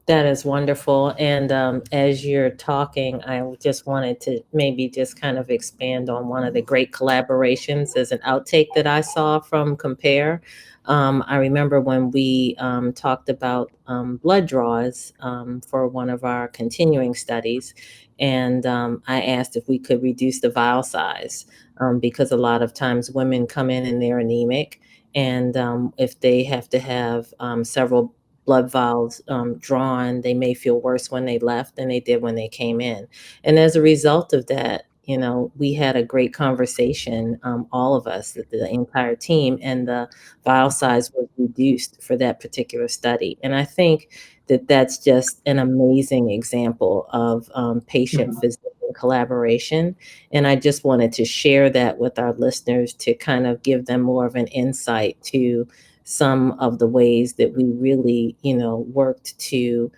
That is wonderful. And as you're talking, I just wanted to maybe just kind of expand on one of the great collaborations as an outtake that I saw from Compare. I remember when we talked about blood draws for one of our continuing studies, and I asked if we could reduce the vial size because a lot of times women come in and they're anemic, and if they have to have several blood vials drawn, they may feel worse when they left than they did when they came in. And as a result of that, we had a great conversation, all of us, the entire team, and the vial size was reduced for that particular study. And I think that that's just an amazing example of patient-physician collaboration. And I just wanted to share that with our listeners to kind of give them more of an insight to some of the ways that we really, worked to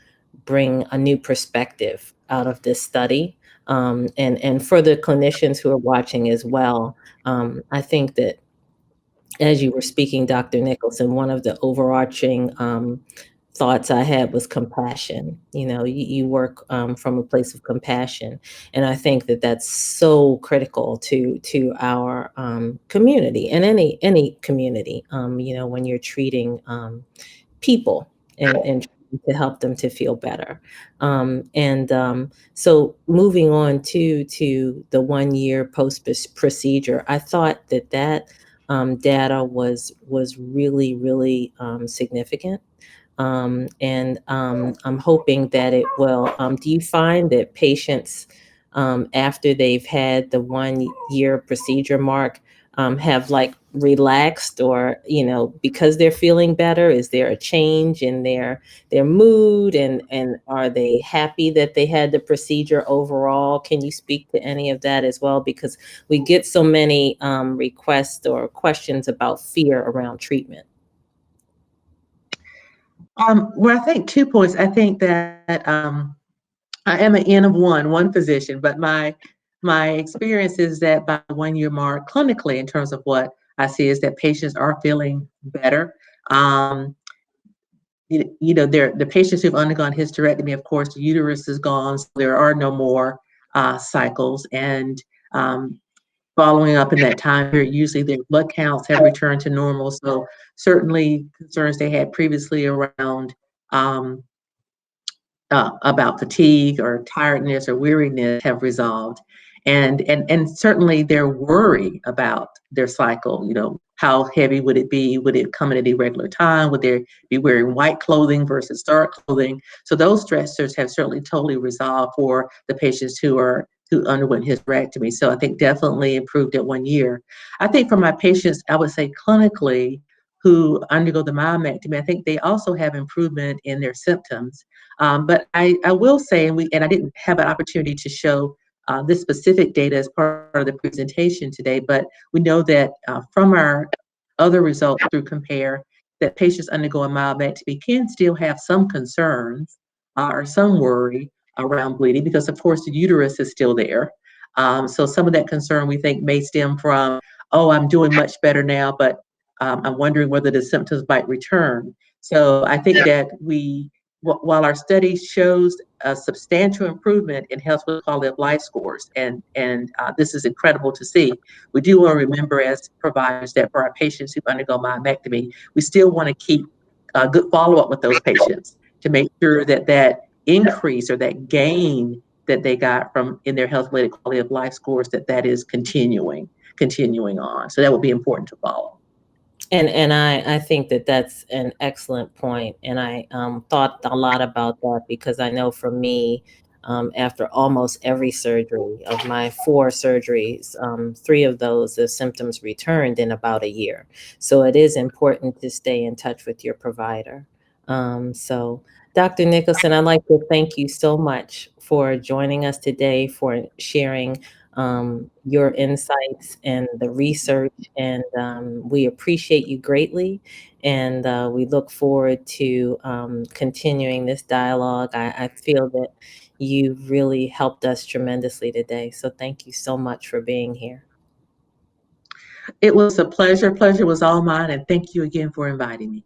bring a new perspective out of this study. And for the clinicians who are watching as well, I think that as you were speaking, Dr. Nicholson, one of the overarching thoughts I had was compassion. You work from a place of compassion, and I think that that's so critical to our community and any community. When you're treating people and to help them to feel better. So moving on to the 1 year post procedure, I thought that data was really, really significant. And I'm hoping that it will. Do you find that patients, after they've had the 1 year procedure mark, have like relaxed, or because they're feeling better? Is there a change in their mood, and are they happy that they had the procedure overall? Can you speak to any of that as well? Because we get so many requests or questions about fear around treatment. Well, I think 2 points. I think that I am an N of one physician, but my experience is that by the 1 year mark, clinically, in terms of what I see, is that patients are feeling better. The patients who've undergone hysterectomy, of course, the uterus is gone, so there are no more cycles. And following up in that time period, usually their blood counts have returned to normal. So certainly concerns they had previously around about fatigue or tiredness or weariness have resolved. And certainly their worry about their cycle, how heavy would it be? Would it come at an irregular time? Would they be wearing white clothing versus dark clothing? So those stressors have certainly totally resolved for the patients who underwent hysterectomy. So I think definitely improved at 1 year. I think for my patients, I would say clinically, who undergo the myomectomy, I think they also have improvement in their symptoms. But I will say, and I didn't have an opportunity to show this specific data as part of the presentation today, but we know that from our other results through Compare, that patients undergoing myomectomy can still have some concerns or some worry around bleeding, because of course the uterus is still there. So some of that concern we think may stem from, oh, I'm doing much better now, but I'm wondering whether the symptoms might return. So I think that while our study shows a substantial improvement in health quality of life scores, and this is incredible to see, we do want to remember as providers that for our patients who undergo myomectomy, we still want to keep good follow-up with those patients to make sure that increase or that gain that they got from in their health-related quality of life scores, that is continuing on. So that would be important to follow. And I think that that's an excellent point. And I thought a lot about that, because I know for me, after almost every surgery. Of my 4 surgeries, 3 of those, the symptoms returned in about a year. So it is important to stay in touch with your provider. So Dr. Nicholson, I'd like to thank you so much for joining us today, for sharing your insights and the research, and we appreciate you greatly, and we look forward to continuing this dialogue. I feel that you've really helped us tremendously today, so thank you so much for being here. It was a pleasure. Pleasure was all mine, and thank you again for inviting me.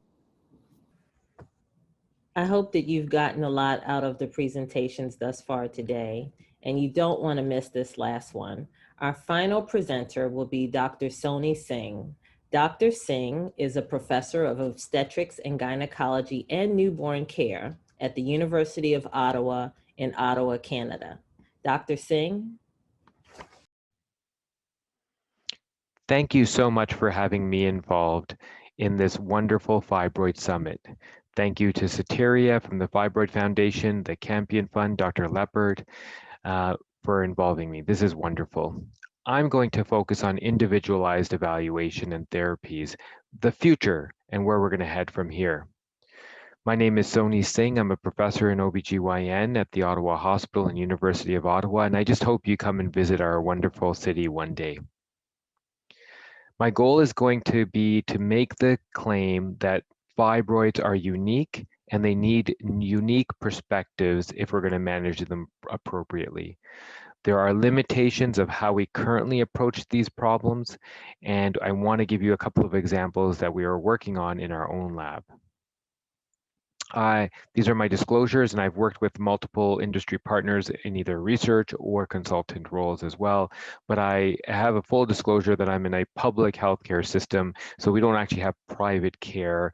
I hope that you've gotten a lot out of the presentations thus far today, and you don't want to miss this last one. Our final presenter will be Dr. Sony Singh. Dr. Singh is a professor of obstetrics and gynecology and newborn care at the University of Ottawa in Ottawa, Canada. Dr. Singh? Thank you so much for having me involved in this wonderful Fibroid Summit. Thank you to Soteria from the Fibroid Foundation, the Campion Fund, Dr. Leppard, for involving me. This is wonderful. I'm going to focus on individualized evaluation and therapies, the future, and where we're going to head from here. My name is Sony Singh. I'm a professor in OBGYN at the Ottawa Hospital and University of Ottawa, and I just hope you come and visit our wonderful city one day. My goal is going to be to make the claim that fibroids are unique and they need unique perspectives if we're going to manage them appropriately. There are limitations of how we currently approach these problems, and I want to give you a couple of examples that we are working on in our own lab. These are my disclosures, and I've worked with multiple industry partners in either research or consultant roles as well. But I have a full disclosure that I'm in a public healthcare system, so we don't actually have private care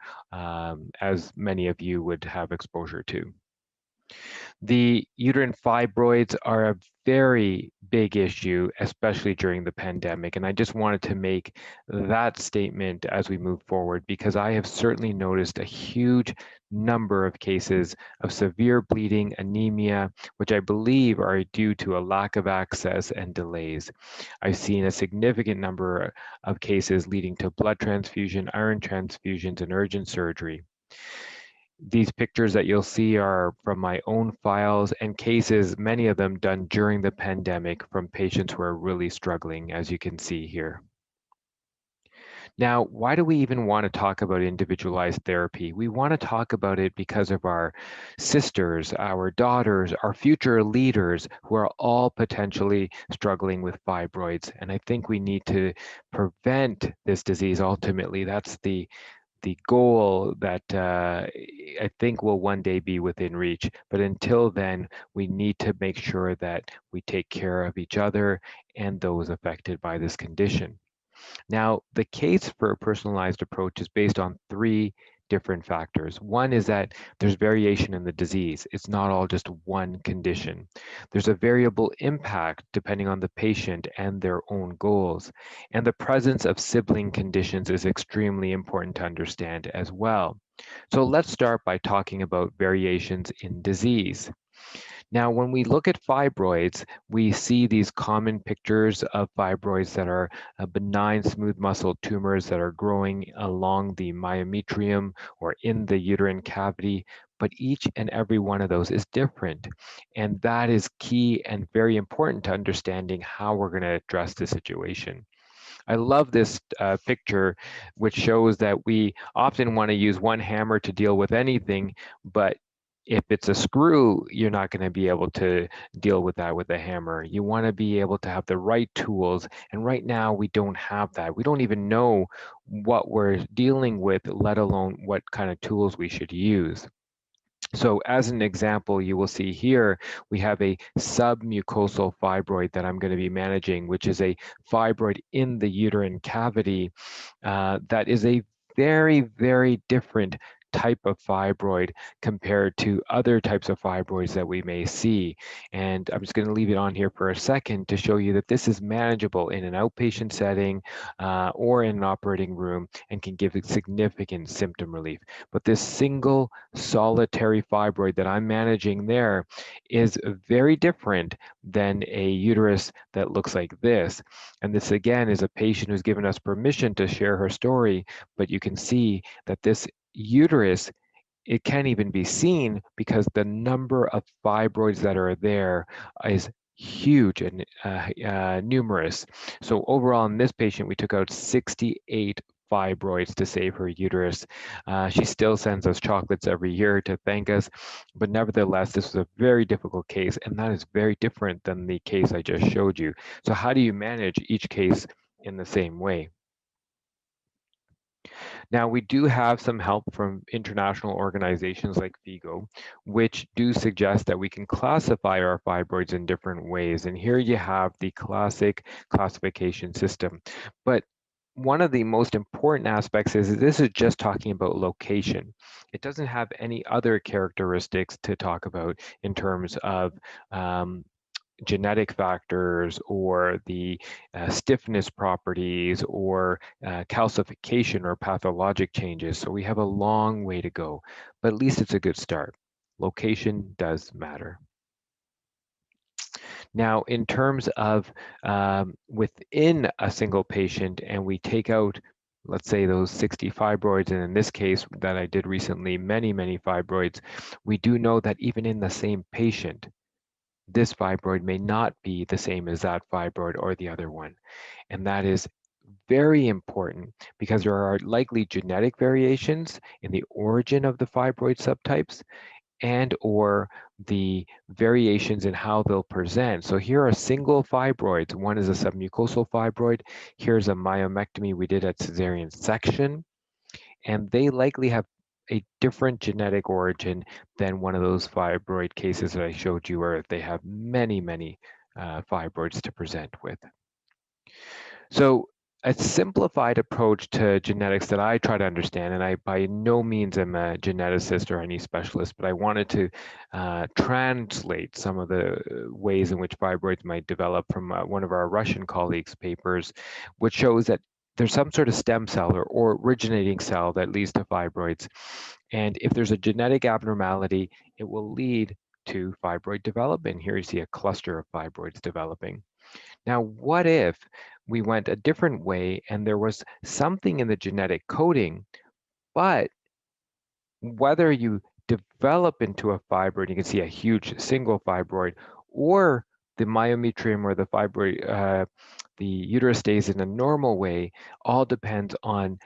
as many of you would have exposure to. The uterine fibroids are a very big issue, especially during the pandemic. And I just wanted to make that statement as we move forward, because I have certainly noticed a huge number of cases of severe bleeding, anemia, which I believe are due to a lack of access and delays. I've seen a significant number of cases leading to blood transfusion, iron transfusions, and urgent surgery. These pictures that you'll see are from my own files and cases, many of them done during the pandemic from patients who are really struggling, as you can see here. Now, why do we even want to talk about individualized therapy? We want to talk about it because of our sisters, our daughters, our future leaders who are all potentially struggling with fibroids. And I think we need to prevent this disease ultimately. That's the goal that I think will one day be within reach. But until then, we need to make sure that we take care of each other and those affected by this condition. Now, the case for a personalized approach is based on 3 different factors. One is that there's variation in the disease. It's not all just one condition. There's a variable impact depending on the patient and their own goals. And the presence of sibling conditions is extremely important to understand as well. So let's start by talking about variations in disease. Now, when we look at fibroids, we see these common pictures of fibroids that are benign smooth muscle tumors that are growing along the myometrium or in the uterine cavity, but each and every one of those is different. And that is key and very important to understanding how we're going to address the situation. I love this picture, which shows that we often want to use one hammer to deal with anything, but if it's a screw, you're not going to be able to deal with that with a hammer. You want to be able to have the right tools. And right now, we don't have that. We don't even know what we're dealing with, let alone what kind of tools we should use. So as an example, you will see here, we have a submucosal fibroid that I'm going to be managing, which is a fibroid in the uterine cavity that is a very, very different type of fibroid compared to other types of fibroids that we may see. And I'm just going to leave it on here for a second to show you that this is manageable in an outpatient setting or in an operating room and can give significant symptom relief. But this single solitary fibroid that I'm managing there is very different than a uterus that looks like this. And this again is a patient who's given us permission to share her story, but you can see that this uterus, it can't even be seen because the number of fibroids that are there is huge and numerous. So overall in this patient, we took out 68 fibroids to save her uterus. She still sends us chocolates every year to thank us, but nevertheless, this was a very difficult case, and that is very different than the case I just showed you. So how do you manage each case in the same way? Now, we do have some help from international organizations like FIGO, which do suggest that we can classify our fibroids in different ways. And here you have the classic classification system. But one of the most important aspects is this is just talking about location. It doesn't have any other characteristics to talk about in terms of genetic factors or the stiffness properties or calcification or pathologic changes. So we have a long way to go, but at least it's a good start. Location does matter. Now, in terms of within a single patient, and we take out, let's say, those 60 fibroids, and in this case that I did recently, many fibroids, we do know that even in the same patient, this fibroid may not be the same as that fibroid or the other one. And that is very important because there are likely genetic variations in the origin of the fibroid subtypes and or the variations in how they'll present. So here are single fibroids. One is a submucosal fibroid. Here's a myomectomy we did at cesarean section. And they likely have a different genetic origin than one of those fibroid cases that I showed you where they have many fibroids to present with. So a simplified approach to genetics that I try to understand, and I by no means am a geneticist or any specialist, but I wanted to translate some of the ways in which fibroids might develop from one of our Russian colleagues' papers, which shows that there's some sort of stem cell or originating cell that leads to fibroids. And if there's a genetic abnormality, it will lead to fibroid development. Here you see a cluster of fibroids developing. Now, what if we went a different way and there was something in the genetic coding, but whether you develop into a fibroid, you can see a huge single fibroid, or the myometrium or the fibroid, the uterus stays in a normal way, all depends on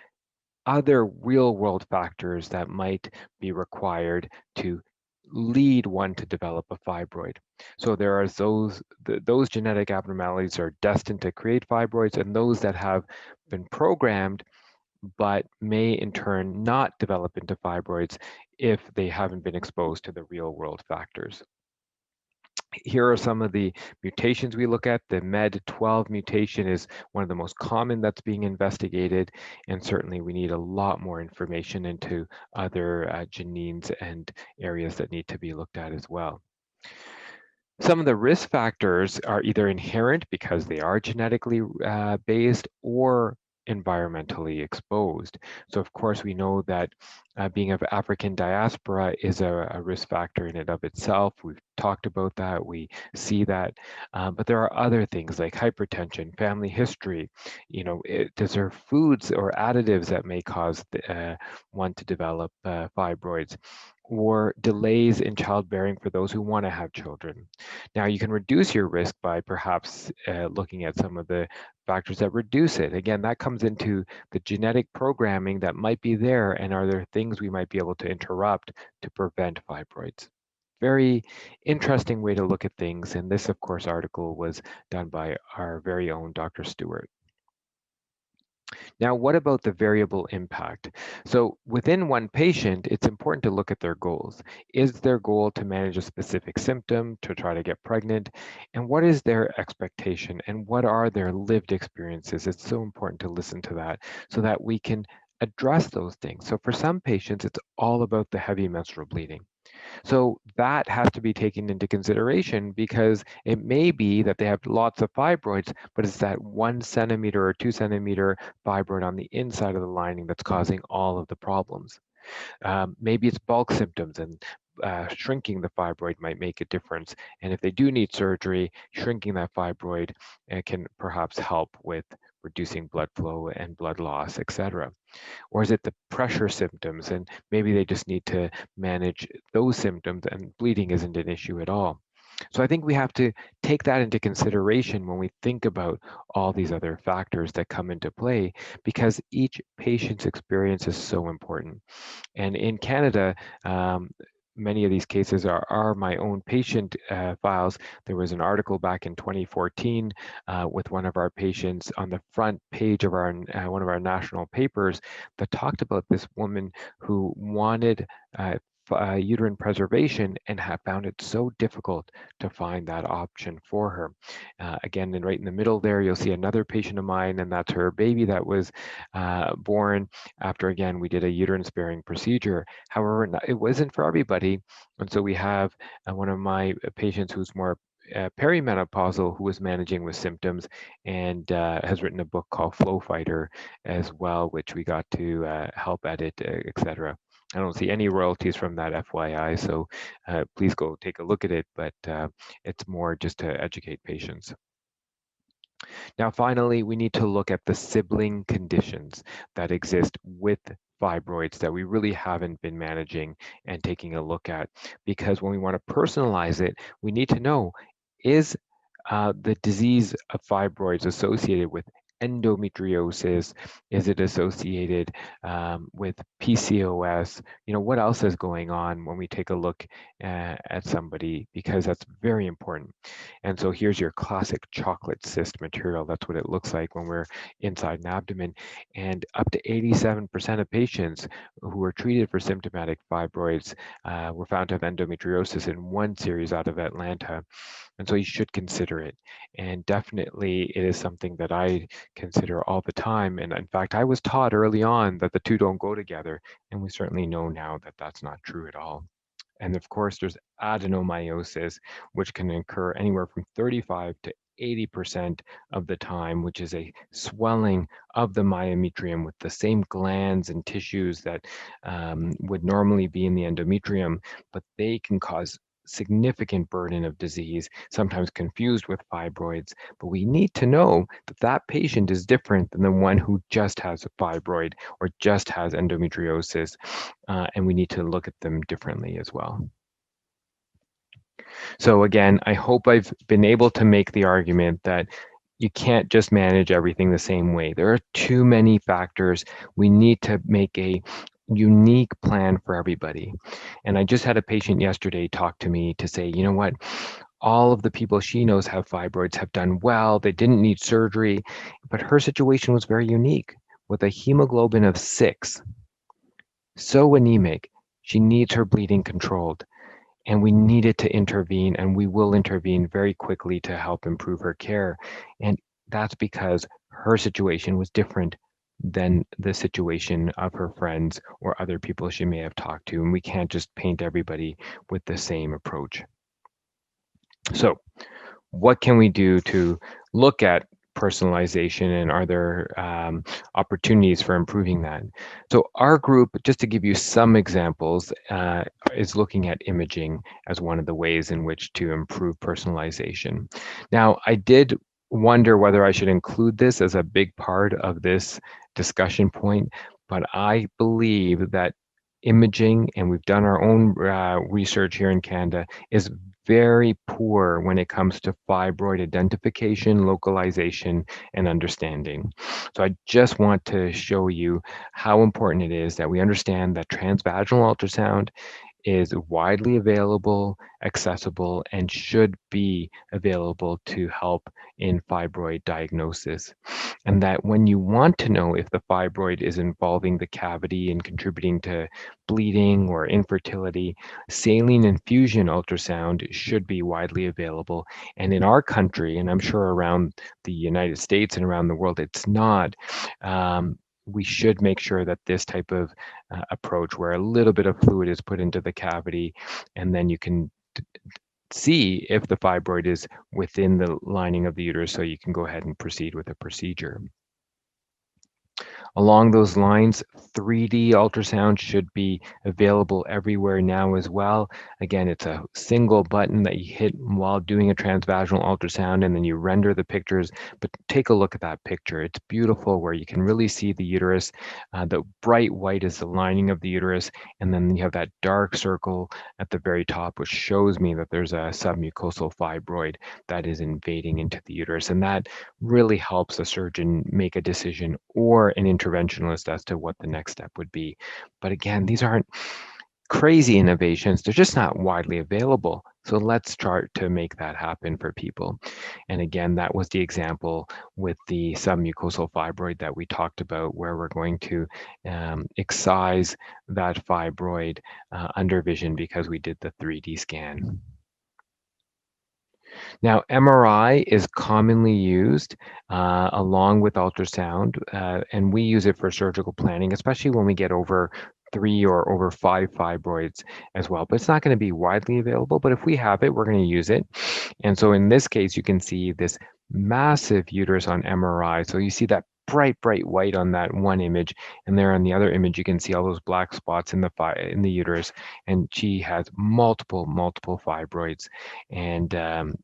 other real-world factors that might be required to lead one to develop a fibroid. So there are those genetic abnormalities are destined to create fibroids, and those that have been programmed but may in turn not develop into fibroids if they haven't been exposed to the real-world factors. Here are some of the mutations we look at. The MED12 mutation is one of the most common that's being investigated, and certainly we need a lot more information into other genes and areas that need to be looked at as well. Some of the risk factors are either inherent because they are genetically based or environmentally exposed. So of course we know that being of African diaspora is a risk factor in and of itself. We've talked about that, we see that, but there are other things like hypertension, family history, does there foods or additives that may cause one to develop fibroids, or delays in childbearing for those who want to have children. Now you can reduce your risk by perhaps looking at some of the factors that reduce it. Again, that comes into the genetic programming that might be there, and are there things we might be able to interrupt to prevent fibroids? Very interesting way to look at things, and this, of course, article was done by our very own Dr. Stewart. Now, what about the variable impact? So within one patient, it's important to look at their goals. Is their goal to manage a specific symptom, to try to get pregnant? And what is their expectation? And what are their lived experiences? It's so important to listen to that so that we can address those things. So for some patients, it's all about the heavy menstrual bleeding. So that has to be taken into consideration, because it may be that they have lots of fibroids, but it's that 1 centimeter or 2 centimeter fibroid on the inside of the lining that's causing all of the problems. Maybe it's bulk symptoms, and shrinking the fibroid might make a difference. And if they do need surgery, shrinking that fibroid can perhaps help with reducing blood flow and blood loss, etc. Or is it the pressure symptoms, and maybe they just need to manage those symptoms and bleeding isn't an issue at all. So I think we have to take that into consideration when we think about all these other factors that come into play, because each patient's experience is so important. And in Canada, many of these cases are my own patient files. There was an article back in 2014 with one of our patients on the front page of our one of our national papers that talked about this woman who wanted uterine preservation and have found it so difficult to find that option for her. Again, and right in the middle there, you'll see another patient of mine, and that's her baby that was born after, again, we did a uterine sparing procedure. However, it wasn't for everybody. And so we have one of my patients who's more perimenopausal, who was managing with symptoms, and has written a book called Flow Fighter as well, which we got to help edit, etc. I don't see any royalties from that, FYI, so please go take a look at it, but it's more just to educate patients. Now, finally, we need to look at the sibling conditions that exist with fibroids that we really haven't been managing and taking a look at, because when we want to personalize it, we need to know, is the disease of fibroids associated with endometriosis? Is it associated with PCOS? You know, what else is going on when we take a look at somebody, because that's very important. And so here's your classic chocolate cyst material. That's what it looks like when we're inside an abdomen. And up to 87% of patients who were treated for symptomatic fibroids were found to have endometriosis in one series out of Atlanta. And so you should consider it. And definitely it is something that I consider all the time. And in fact, I was taught early on that the two don't go together. And we certainly know now that that's not true at all. And of course, there's adenomyosis, which can occur anywhere from 35 to 80% of the time, which is a swelling of the myometrium with the same glands and tissues that would normally be in the endometrium, but they can cause significant burden of disease, sometimes confused with fibroids. But we need to know that that patient is different than the one who just has a fibroid or just has endometriosis, and we need to look at them differently as well. So again, I hope I've been able to make the argument that you can't just manage everything the same way. There are too many factors. We need to make a unique plan for everybody. And I just had a patient yesterday talk to me to say, you know what, all of the people she knows have fibroids have done well. They didn't need surgery, but her situation was very unique with a hemoglobin of 6. So anemic, she needs her bleeding controlled. And we needed to intervene, and we will intervene very quickly to help improve her care. And that's because her situation was different than the situation of her friends or other people she may have talked to. And we can't just paint everybody with the same approach. So what can we do to look at personalization, and are there opportunities for improving that? So our group, just to give you some examples, is looking at imaging as one of the ways in which to improve personalization. Now, I did wonder whether I should include this as a big part of this discussion point, but I believe that imaging, and we've done our own research here in Canada, is very poor when it comes to fibroid identification, localization, and understanding. So I just want to show you how important it is that we understand that transvaginal ultrasound is widely available, accessible, and should be available to help in fibroid diagnosis. And that when you want to know if the fibroid is involving the cavity and contributing to bleeding or infertility, saline infusion ultrasound should be widely available. And in our country, and I'm sure around the United States and around the world, it's not. we should make sure that this type of approach, where a little bit of fluid is put into the cavity, and then you can see if the fibroid is within the lining of the uterus, so you can go ahead and proceed with a procedure. Along those lines, 3D ultrasound should be available everywhere now as well. Again, it's a single button that you hit while doing a transvaginal ultrasound, and then you render the pictures. But take a look at that picture. It's beautiful, where you can really see the uterus. The bright white is the lining of the uterus, and then you have that dark circle at the very top, which shows me that there's a submucosal fibroid that is invading into the uterus. And that really helps a surgeon make a decision, or an interventionalist, as to what the next step would be. But again, these aren't crazy innovations. They're just not widely available. So let's try to make that happen for people. And again, that was the example with the submucosal fibroid that we talked about, where we're going to excise that fibroid under vision because we did the 3D scan. Now, MRI is commonly used along with ultrasound, and we use it for surgical planning, especially when we get over 3 or over 5 fibroids as well. But it's not going to be widely available, but if we have it, we're going to use it. And so in this case, you can see this massive uterus on MRI. So you see that bright white on that one image, and there on the other image you can see all those black spots in the uterus, and she has multiple fibroids. And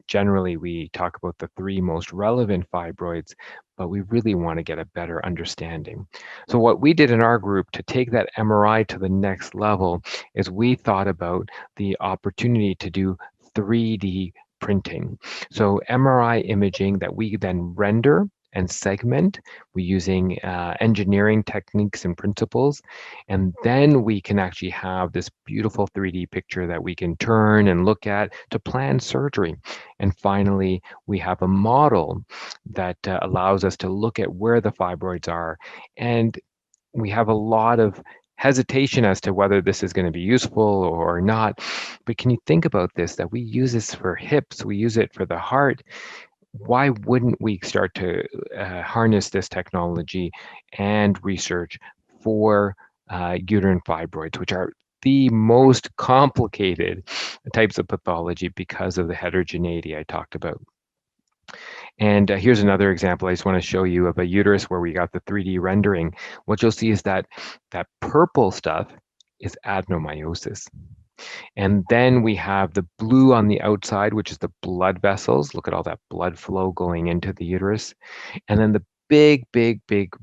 generally we talk about the 3 most relevant fibroids, but we really want to get a better understanding. So what we did in our group to take that MRI to the next level is we thought about the opportunity to do 3D printing. So MRI imaging that we then render and segment. We're using engineering techniques and principles, and then we can actually have this beautiful 3D picture that we can turn and look at to plan surgery. And finally, we have a model that allows us to look at where the fibroids are. And we have a lot of hesitation as to whether this is going to be useful or not. But can you think about this, that we use this for hips, we use it for the heart? Why wouldn't we start to harness this technology and research for uterine fibroids, which are the most complicated types of pathology because of the heterogeneity I talked about? And here's another example I just want to show you of a uterus where we got the 3D rendering. What you'll see is that that purple stuff is adenomyosis. And then we have the blue on the outside, which is the blood vessels. Look at all that blood flow going into the uterus. And then the big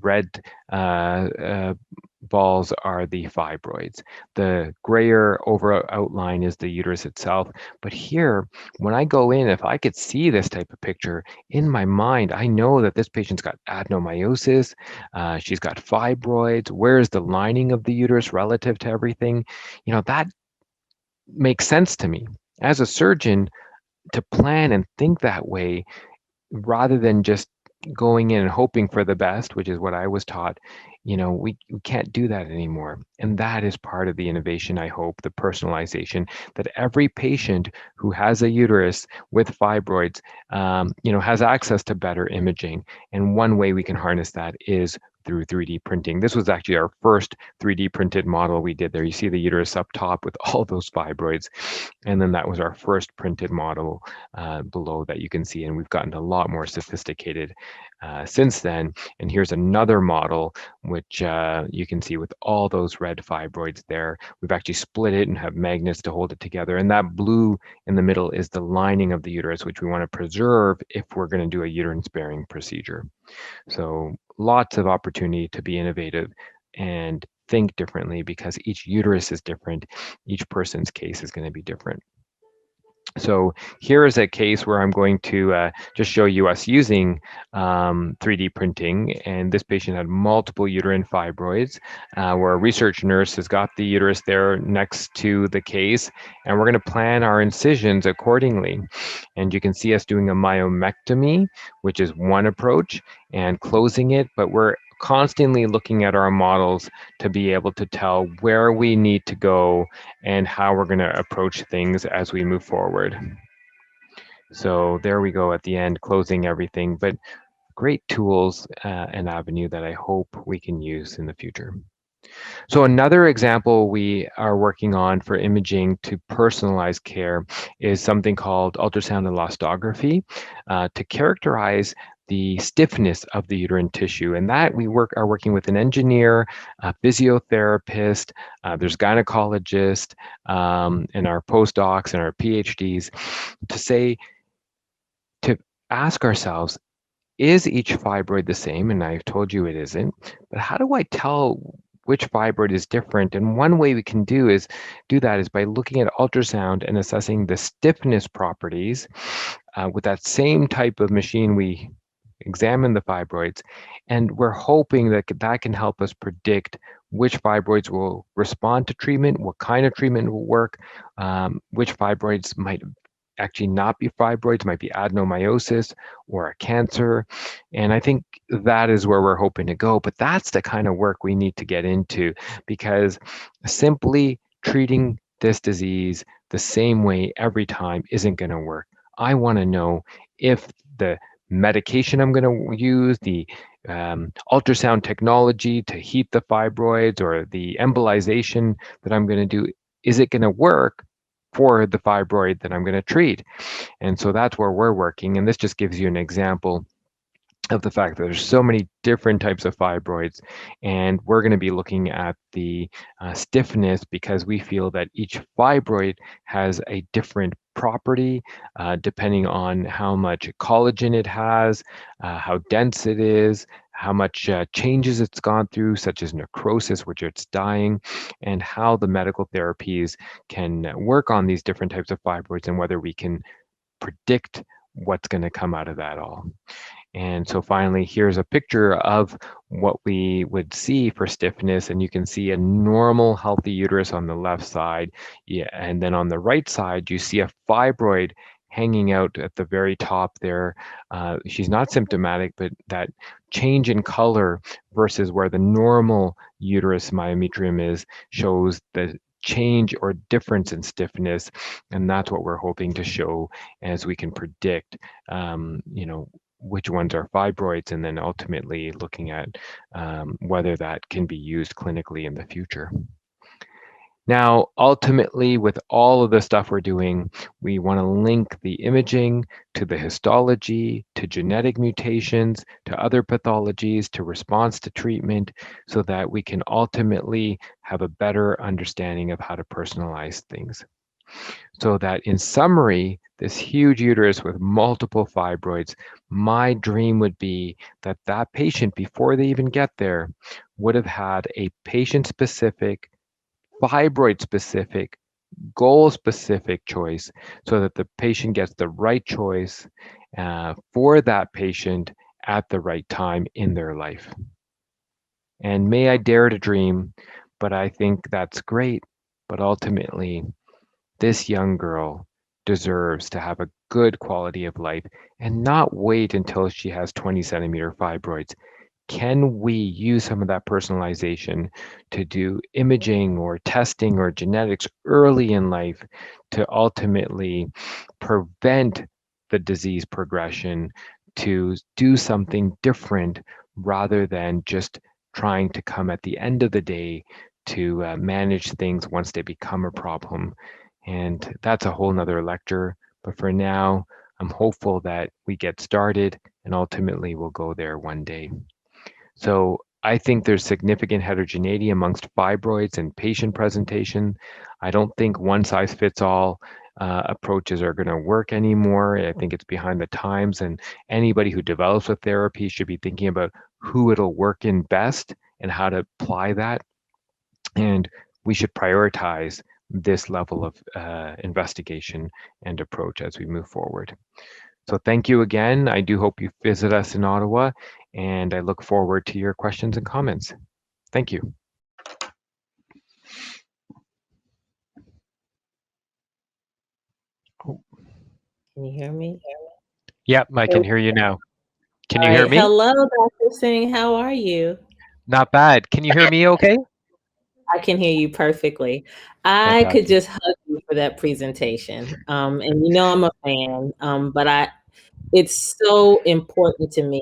red balls are the fibroids. The grayer over outline is the uterus itself. But here, when I go in, if I could see this type of picture in my mind, I know that this patient's got adenomyosis, she's got fibroids. Where's the lining of the uterus relative to everything? You know, that makes sense to me as a surgeon to plan and think that way, rather than just going in and hoping for the best, which is what I was taught. You know, we can't do that anymore. And that is part of the innovation, I hope, the personalization, that every patient who has a uterus with fibroids, you know, has access to better imaging. And one way we can harness that is through 3D printing. This was actually our first 3D printed model we did there. You see the uterus up top with all those fibroids. And then that was our first printed model below that you can see. And we've gotten a lot more sophisticated since then. And here's another model, which you can see with all those red fibroids there. We've actually split it and have magnets to hold it together. And that blue in the middle is the lining of the uterus, which we want to preserve if we're going to do a uterine sparing procedure. So lots of opportunity to be innovative and think differently, because each uterus is different. Each person's case is going to be different. So here is a case where I'm going to just show you us using 3D printing. And this patient had multiple uterine fibroids, where a research nurse has got the uterus there next to the case. And we're going to plan our incisions accordingly. And you can see us doing a myomectomy, which is one approach, and closing it. But we're constantly looking at our models to be able to tell where we need to go and how we're going to approach things as we move forward. So there we go at the end, closing everything. But great tools and avenue that I hope we can use in the future. So another example we are working on for imaging to personalize care is something called ultrasound elastography to characterize the stiffness of the uterine tissue. And that we are working with an engineer, a physiotherapist, there's gynecologists, and our postdocs and our PhDs to ask ourselves, is each fibroid the same? And I've told you it isn't, but how do I tell which fibroid is different? And one way we can do that is by looking at ultrasound and assessing the stiffness properties with that same type of machine we examine the fibroids. And we're hoping that that can help us predict which fibroids will respond to treatment, what kind of treatment will work, which fibroids might actually not be fibroids, might be adenomyosis or a cancer. And I think that is where we're hoping to go. But that's the kind of work we need to get into, because simply treating this disease the same way every time isn't going to work. I want to know if the medication I'm going to use, the ultrasound technology to heat the fibroids, or the embolization that I'm going to do, is it going to work for the fibroid that I'm going to treat? And so that's where we're working. And this just gives you an example of the fact that there's so many different types of fibroids, and we're going to be looking at the stiffness, because we feel that each fibroid has a different property depending on how much collagen it has, how dense it is, how much changes it's gone through, such as necrosis, which it's dying, and how the medical therapies can work on these different types of fibroids, and whether we can predict what's going to come out of that all. And so finally, here's a picture of what we would see for stiffness. And you can see a normal, healthy uterus on the left side. Yeah, and then on the right side, you see a fibroid hanging out at the very top there. She's not symptomatic, but that change in color versus where the normal uterus myometrium is shows the change or difference in stiffness. And that's what we're hoping to show as we can predict, which ones are fibroids, and then ultimately looking at whether that can be used clinically in the future. Now, ultimately, with all of the stuff we're doing, we want to link the imaging to the histology, to genetic mutations, to other pathologies, to response to treatment, so that we can ultimately have a better understanding of how to personalize things. So that in summary, this huge uterus with multiple fibroids, my dream would be that that patient, before they even get there, would have had a patient-specific, fibroid-specific, goal-specific choice, so that the patient gets the right choice for that patient at the right time in their life. And may I dare to dream, but I think that's great. But ultimately, this young girl deserves to have a good quality of life and not wait until she has 20-centimeter fibroids. Can we use some of that personalization to do imaging or testing or genetics early in life to ultimately prevent the disease progression, to do something different rather than just trying to come at the end of the day to manage things once they become a problem? And that's a whole nother lecture. But for now, I'm hopeful that we get started and ultimately we'll go there one day. So I think there's significant heterogeneity amongst fibroids and patient presentation. I don't think one size fits all approaches are going to work anymore. I think it's behind the times, and anybody who develops a therapy should be thinking about who it'll work in best and how to apply that. And we should prioritize this level of investigation and approach as we move forward. So thank you again. I do hope you visit us in Ottawa, and I look forward to your questions and comments. Thank you. Can you hear me? Yep, I can hear you now. Can you hear me? Hello, Dr. Singh. How are you? Not bad. Can you hear me okay? I can hear you perfectly. I could just hug you for that presentation. And I'm a fan, but it's so important to me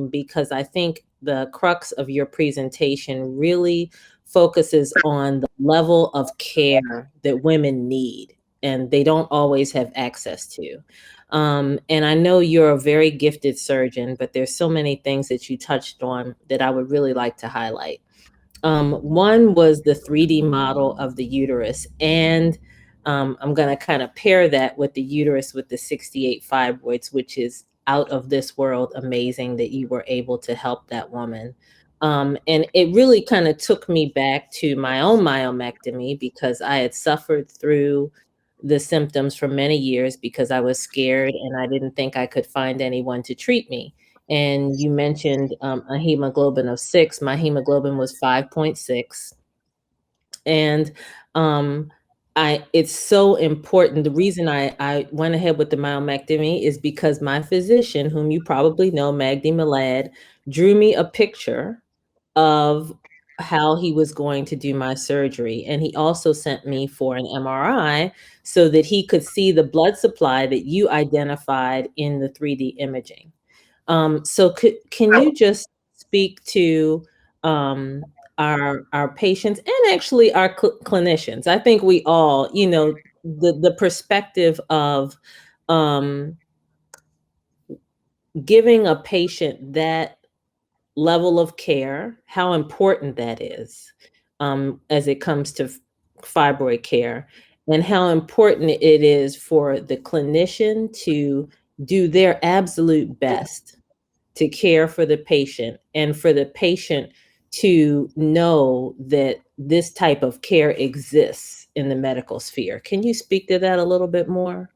because I think the crux of your presentation really focuses on the level of care that women need and they don't always have access to. And I know you're a very gifted surgeon, but there's so many things that you touched on that I would really like to highlight. One was the 3D model of the uterus, and I'm going to kind of pair that with the uterus with the 68 fibroids, which is out of this world amazing that you were able to help that woman. And it really kind of took me back to my own myomectomy because I had suffered through the symptoms for many years because I was scared and I didn't think I could find anyone to treat me. And you mentioned a hemoglobin of 6. My hemoglobin was 5.6. And it's so important. The reason I went ahead with the myomectomy is because my physician, whom you probably know, Magdi Milad, drew me a picture of how he was going to do my surgery. And he also sent me for an MRI so that he could see the blood supply that you identified in the 3D imaging. So can you just speak to our patients and actually our clinicians? I think we all, the perspective of giving a patient that level of care, how important that is as it comes to fibroid care, and how important it is for the clinician to do their absolute best to care for the patient and for the patient to know that this type of care exists in the medical sphere. Can you speak to that a little bit more?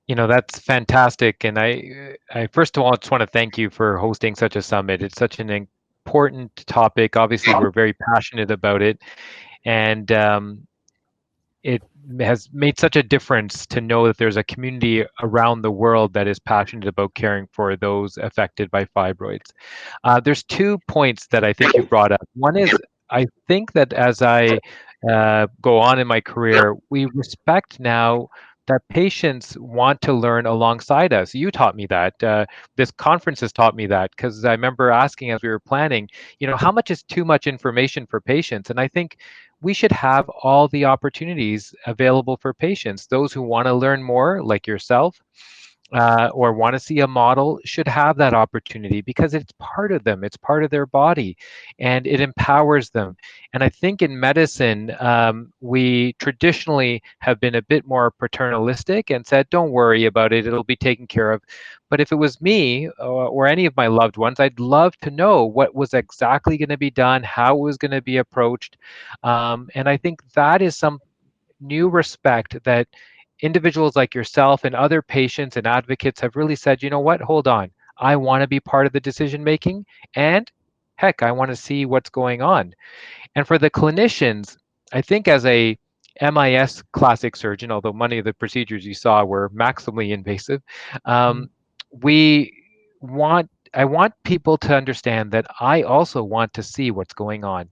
That's fantastic. And I first of all just want to thank you for hosting such a summit. It's such an important topic. Obviously, we're very passionate about it. And it has made such a difference to know that there's a community around the world that is passionate about caring for those affected by fibroids. There's 2 points that I think you brought up. One is, I think that as I go on in my career, we respect now that patients want to learn alongside us. You taught me that. This conference has taught me that, because I remember asking as we were planning, how much is too much information for patients? And I think we should have all the opportunities available for patients. Those who want to learn more, like yourself, or want to see a model, should have that opportunity, because it's part of them, it's part of their body, and it empowers them. And I think in medicine, we traditionally have been a bit more paternalistic and said, don't worry about it, it'll be taken care of. But if it was me or any of my loved ones, I'd love to know what was exactly going to be done, how it was going to be approached. And I think that is some new respect that individuals like yourself and other patients and advocates have really said, you know what, hold on, I want to be part of the decision making, and heck, I want to see what's going on. And for the clinicians, I think as a MIS classic surgeon, although many of the procedures you saw were maximally invasive, I want people to understand that I also want to see what's going on.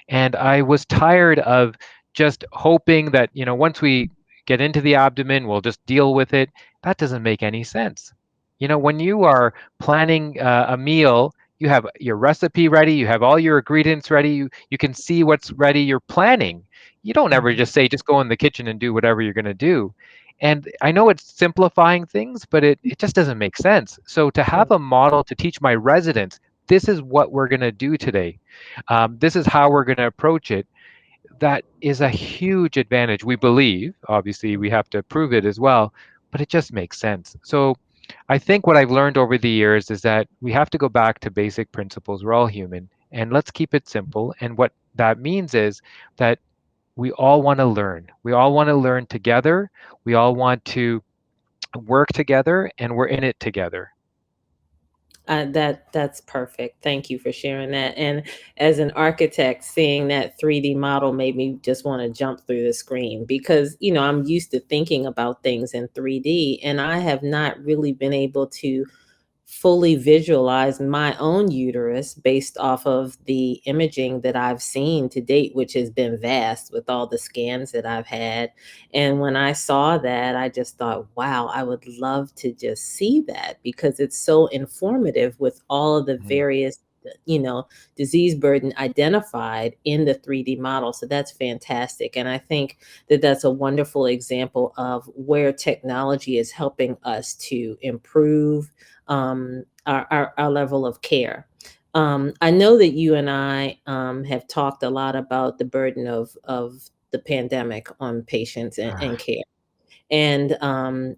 And I was tired of just hoping that, once we get into the abdomen, we'll just deal with it. That doesn't make any sense. When you are planning a meal, you have your recipe ready, you have all your ingredients ready, you can see what's ready, you're planning. You don't ever just say, just go in the kitchen and do whatever you're going to do. And I know it's simplifying things, but it just doesn't make sense. So to have a model to teach my residents, this is what we're going to do today. This is how we're going to approach it. That is a huge advantage, we believe. Obviously, we have to prove it as well, but it just makes sense. So I think what I've learned over the years is that we have to go back to basic principles. We're all human, and let's keep it simple. And what that means is that we all want to learn. We all want to learn together. We all want to work together, and we're in it together. That's perfect. Thank you for sharing that. And as an architect, seeing that 3D model made me just want to jump through the screen because, I'm used to thinking about things in 3D, and I have not really been able to fully visualize my own uterus based off of the imaging that I've seen to date, which has been vast with all the scans that I've had. And when I saw that, I just thought, wow, I would love to just see that, because it's so informative with all of the various, disease burden identified in the 3D model. So that's fantastic. And I think that that's a wonderful example of where technology is helping us to improve our level of care. I know that you and I have talked a lot about the burden of the pandemic on patients and care. And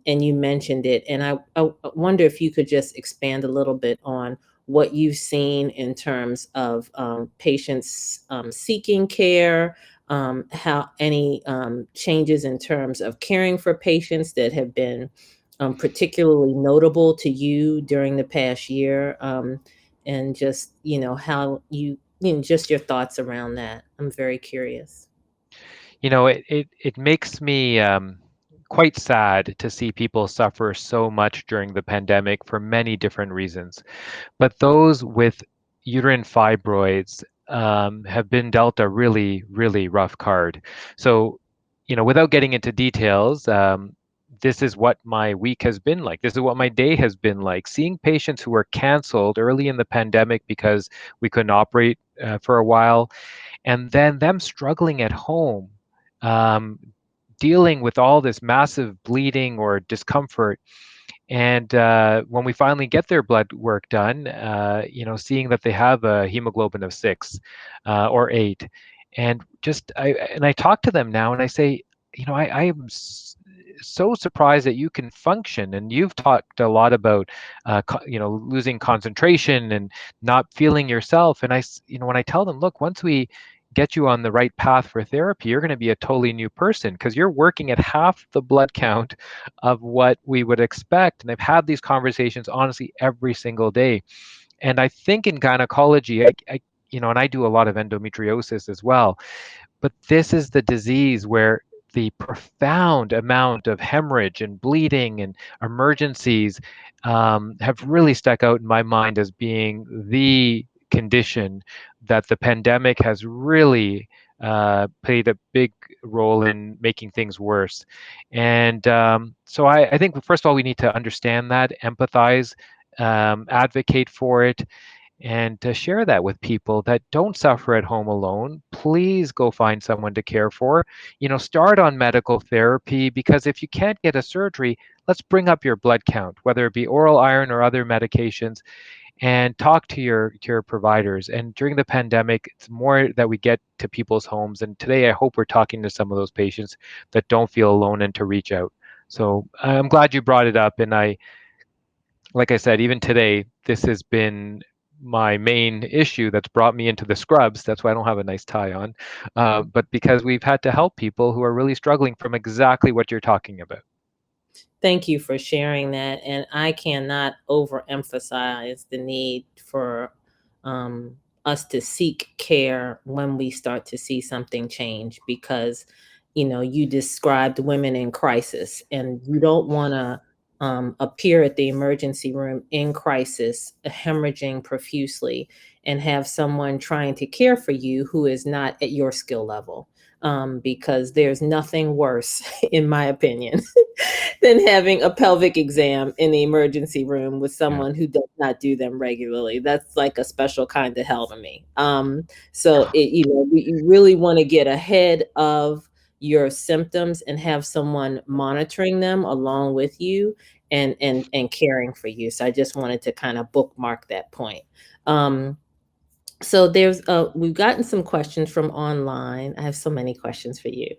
you mentioned it, and I wonder if you could just expand a little bit on what you've seen in terms of patients seeking care, how any changes in terms of caring for patients that have been particularly notable to you during the past year, and just how just your thoughts around that. I'm very curious. It makes me quite sad to see people suffer so much during the pandemic for many different reasons. But those with uterine fibroids have been dealt a really, really rough card. So, without getting into details, this is what my week has been like. This is what my day has been like. Seeing patients who were canceled early in the pandemic because we couldn't operate for a while, and then them struggling at home, um, dealing with all this massive bleeding or discomfort. And when we finally get their blood work done, seeing that they have a hemoglobin of 6 or 8, and I talk to them now and I say, I am so surprised that you can function. And you've talked a lot about, losing concentration and not feeling yourself. And when I tell them, look, once we get you on the right path for therapy, you're going to be a totally new person, because you're working at half the blood count of what we would expect. And I've had these conversations honestly every single day. And I think in gynecology, and I do a lot of endometriosis as well, but this is the disease where the profound amount of hemorrhage and bleeding and emergencies have really stuck out in my mind as being the condition that the pandemic has really played a big role in making things worse. And so I think, first of all, we need to understand that, empathize, advocate for it, and to share that with people that don't suffer at home alone. Please go find someone to care for. Start on medical therapy, because if you can't get a surgery, let's bring up your blood count, whether it be oral iron or other medications, and talk to your providers. And during the pandemic, it's more that we get to people's homes. And today, I hope we're talking to some of those patients that don't feel alone and to reach out. So I'm glad you brought it up. And like I said, even today, this has been my main issue that's brought me into the scrubs. That's why I don't have a nice tie on. But because we've had to help people who are really struggling from exactly what you're talking about. Thank you for sharing that. And I cannot overemphasize the need for us to seek care when we start to see something change, because, you described women in crisis, and you don't want to appear at the emergency room in crisis, hemorrhaging profusely, and have someone trying to care for you who is not at your skill level. Because there's nothing worse, in my opinion, than having a pelvic exam in the emergency room with someone who does not do them regularly. That's like a special kind of hell to me. So you really want to get ahead of your symptoms and have someone monitoring them along with you and caring for you. So I just wanted to kind of bookmark that point. So we've gotten some questions from online. I have so many questions for you.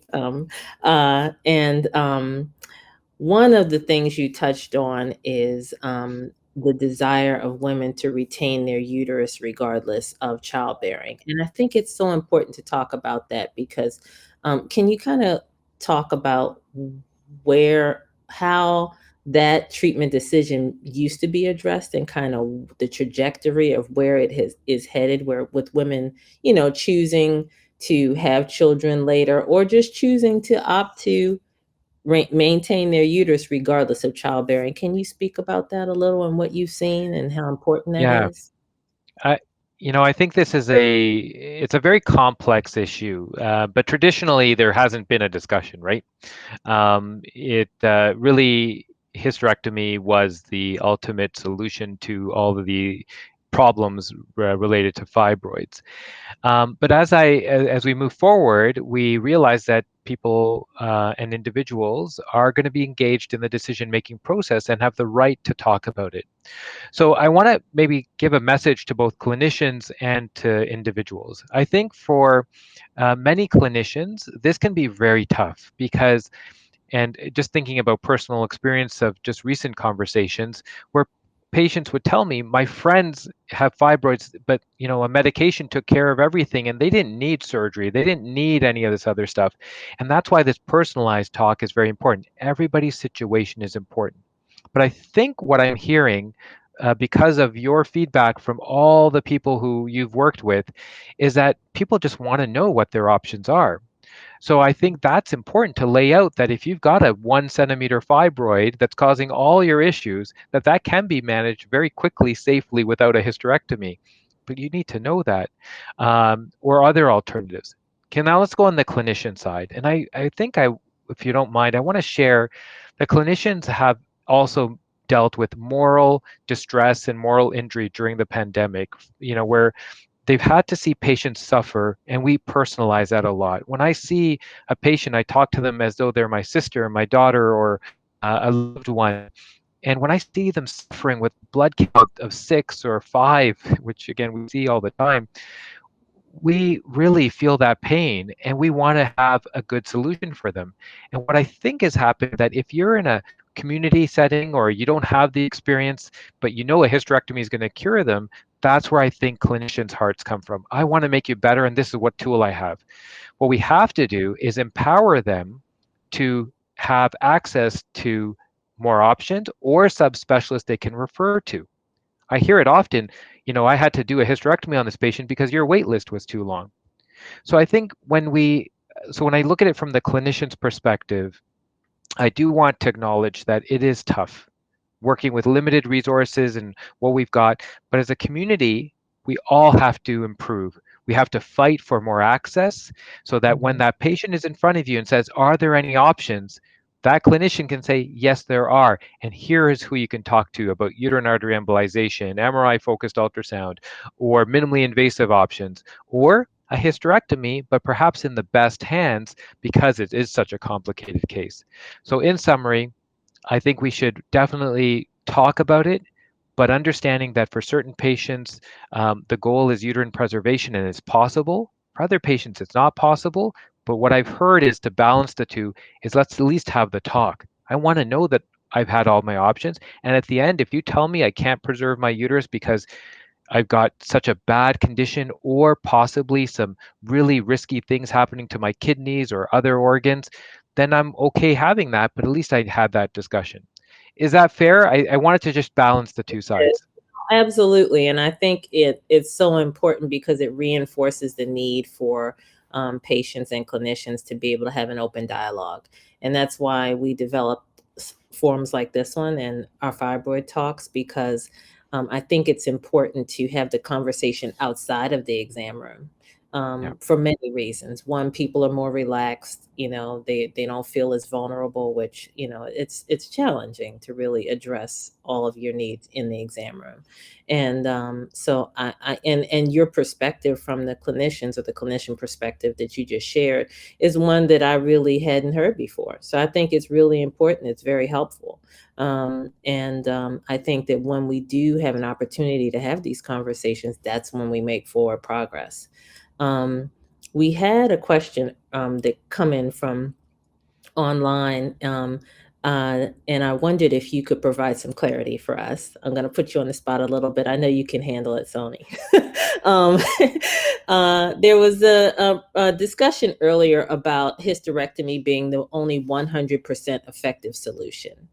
One of the things you touched on is the desire of women to retain their uterus regardless of childbearing. And I think it's so important to talk about that, because can you kind of talk about how that treatment decision used to be addressed, and kind of the trajectory of where it is headed, where with women, choosing to have children later, or just choosing to opt to maintain their uterus regardless of childbearing. Can you speak about that a little and what you've seen and how important that Yeah. is? I think this is it's a very complex issue, but traditionally there hasn't been a discussion, right? Really, hysterectomy was the ultimate solution to all of the problems related to fibroids. But as we move forward, we realize that people and individuals are going to be engaged in the decision-making process and have the right to talk about it. So I want to maybe give a message to both clinicians and to individuals. I think for many clinicians, this can be very tough because, and just thinking about personal experience of just recent conversations where patients would tell me, my friends have fibroids, but a medication took care of everything and they didn't need surgery. They didn't need any of this other stuff. And that's why this personalized talk is very important. Everybody's situation is important. But I think what I'm hearing, because of your feedback from all the people who you've worked with, is that people just want to know what their options are. So I think that's important to lay out that if you've got a 1 centimeter fibroid that's causing all your issues, that can be managed very quickly, safely without a hysterectomy. But you need to know that, or other alternatives. Okay, now let's go on the clinician side. And I think if you don't mind, I want to share that clinicians have also dealt with moral distress and moral injury during the pandemic, where they've had to see patients suffer, and we personalize that a lot. When I see a patient, I talk to them as though they're my sister, my daughter, or a loved one. And when I see them suffering with blood count of 6 or 5, which again we see all the time, we really feel that pain and we want to have a good solution for them. And what I think has happened that if you're in a community setting or you don't have the experience, but a hysterectomy is going to cure them, that's where I think clinicians' hearts come from. I want to make you better, and this is what tool I have. What we have to do is empower them to have access to more options or subspecialists they can refer to. I hear it often, I had to do a hysterectomy on this patient because your wait list was too long. So I think when I look at it from the clinician's perspective, I do want to acknowledge that it is tough working with limited resources and what we've got. But as a community, we all have to improve. We have to fight for more access so that when that patient is in front of you and says, are there any options? That clinician can say, yes, there are. And here is who you can talk to about uterine artery embolization, MRI-focused ultrasound, or minimally invasive options, or a hysterectomy, but perhaps in the best hands because it is such a complicated case. So in summary, I think we should definitely talk about it, but understanding that for certain patients, the goal is uterine preservation and it's possible. For other patients, it's not possible. But what I've heard is to balance the two is let's at least have the talk. I want to know that I've had all my options. And at the end, if you tell me I can't preserve my uterus because I've got such a bad condition or possibly some really risky things happening to my kidneys or other organs, then I'm okay having that, but at least I had that discussion. Is that fair? I wanted to just balance the two sides. Absolutely. And I think it's so important because it reinforces the need for patients and clinicians to be able to have an open dialogue. And that's why we developed forums like this one and our fibroid talks, because I think it's important to have the conversation outside of the exam room. For many reasons. One, people are more relaxed, they don't feel as vulnerable, which, it's challenging to really address all of your needs in the exam room. And so and your perspective from the clinicians, or the clinician perspective that you just shared, is one that I really hadn't heard before. So I think it's really important. It's very helpful. I think that when we do have an opportunity to have these conversations, that's when we make forward progress. We had a question that come in from online, and I wondered if you could provide some clarity for us. I'm going to put you on the spot a little bit. I know you can handle it, Sony. There was a discussion earlier about hysterectomy being the only 100% effective solution.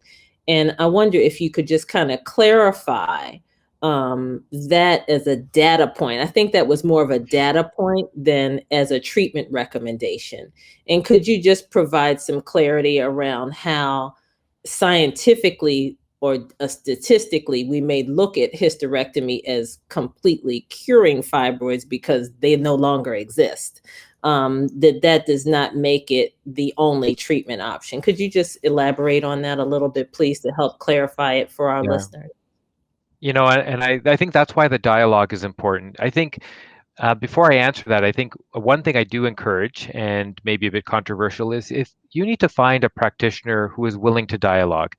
And I wonder if you could just kind of clarify that as a data point. I think that was more of a data point than as a treatment recommendation. And could you just provide some clarity around how scientifically or statistically we may look at hysterectomy as completely curing fibroids because they no longer exist? That does not make it the only treatment option. Could you just elaborate on that a little bit, please, to help clarify it for our Yeah. listeners? You know, and I think that's why the dialogue is important. I think before I answer that, I think one thing I do encourage, and maybe a bit controversial, is if you need to find a practitioner who is willing to dialogue.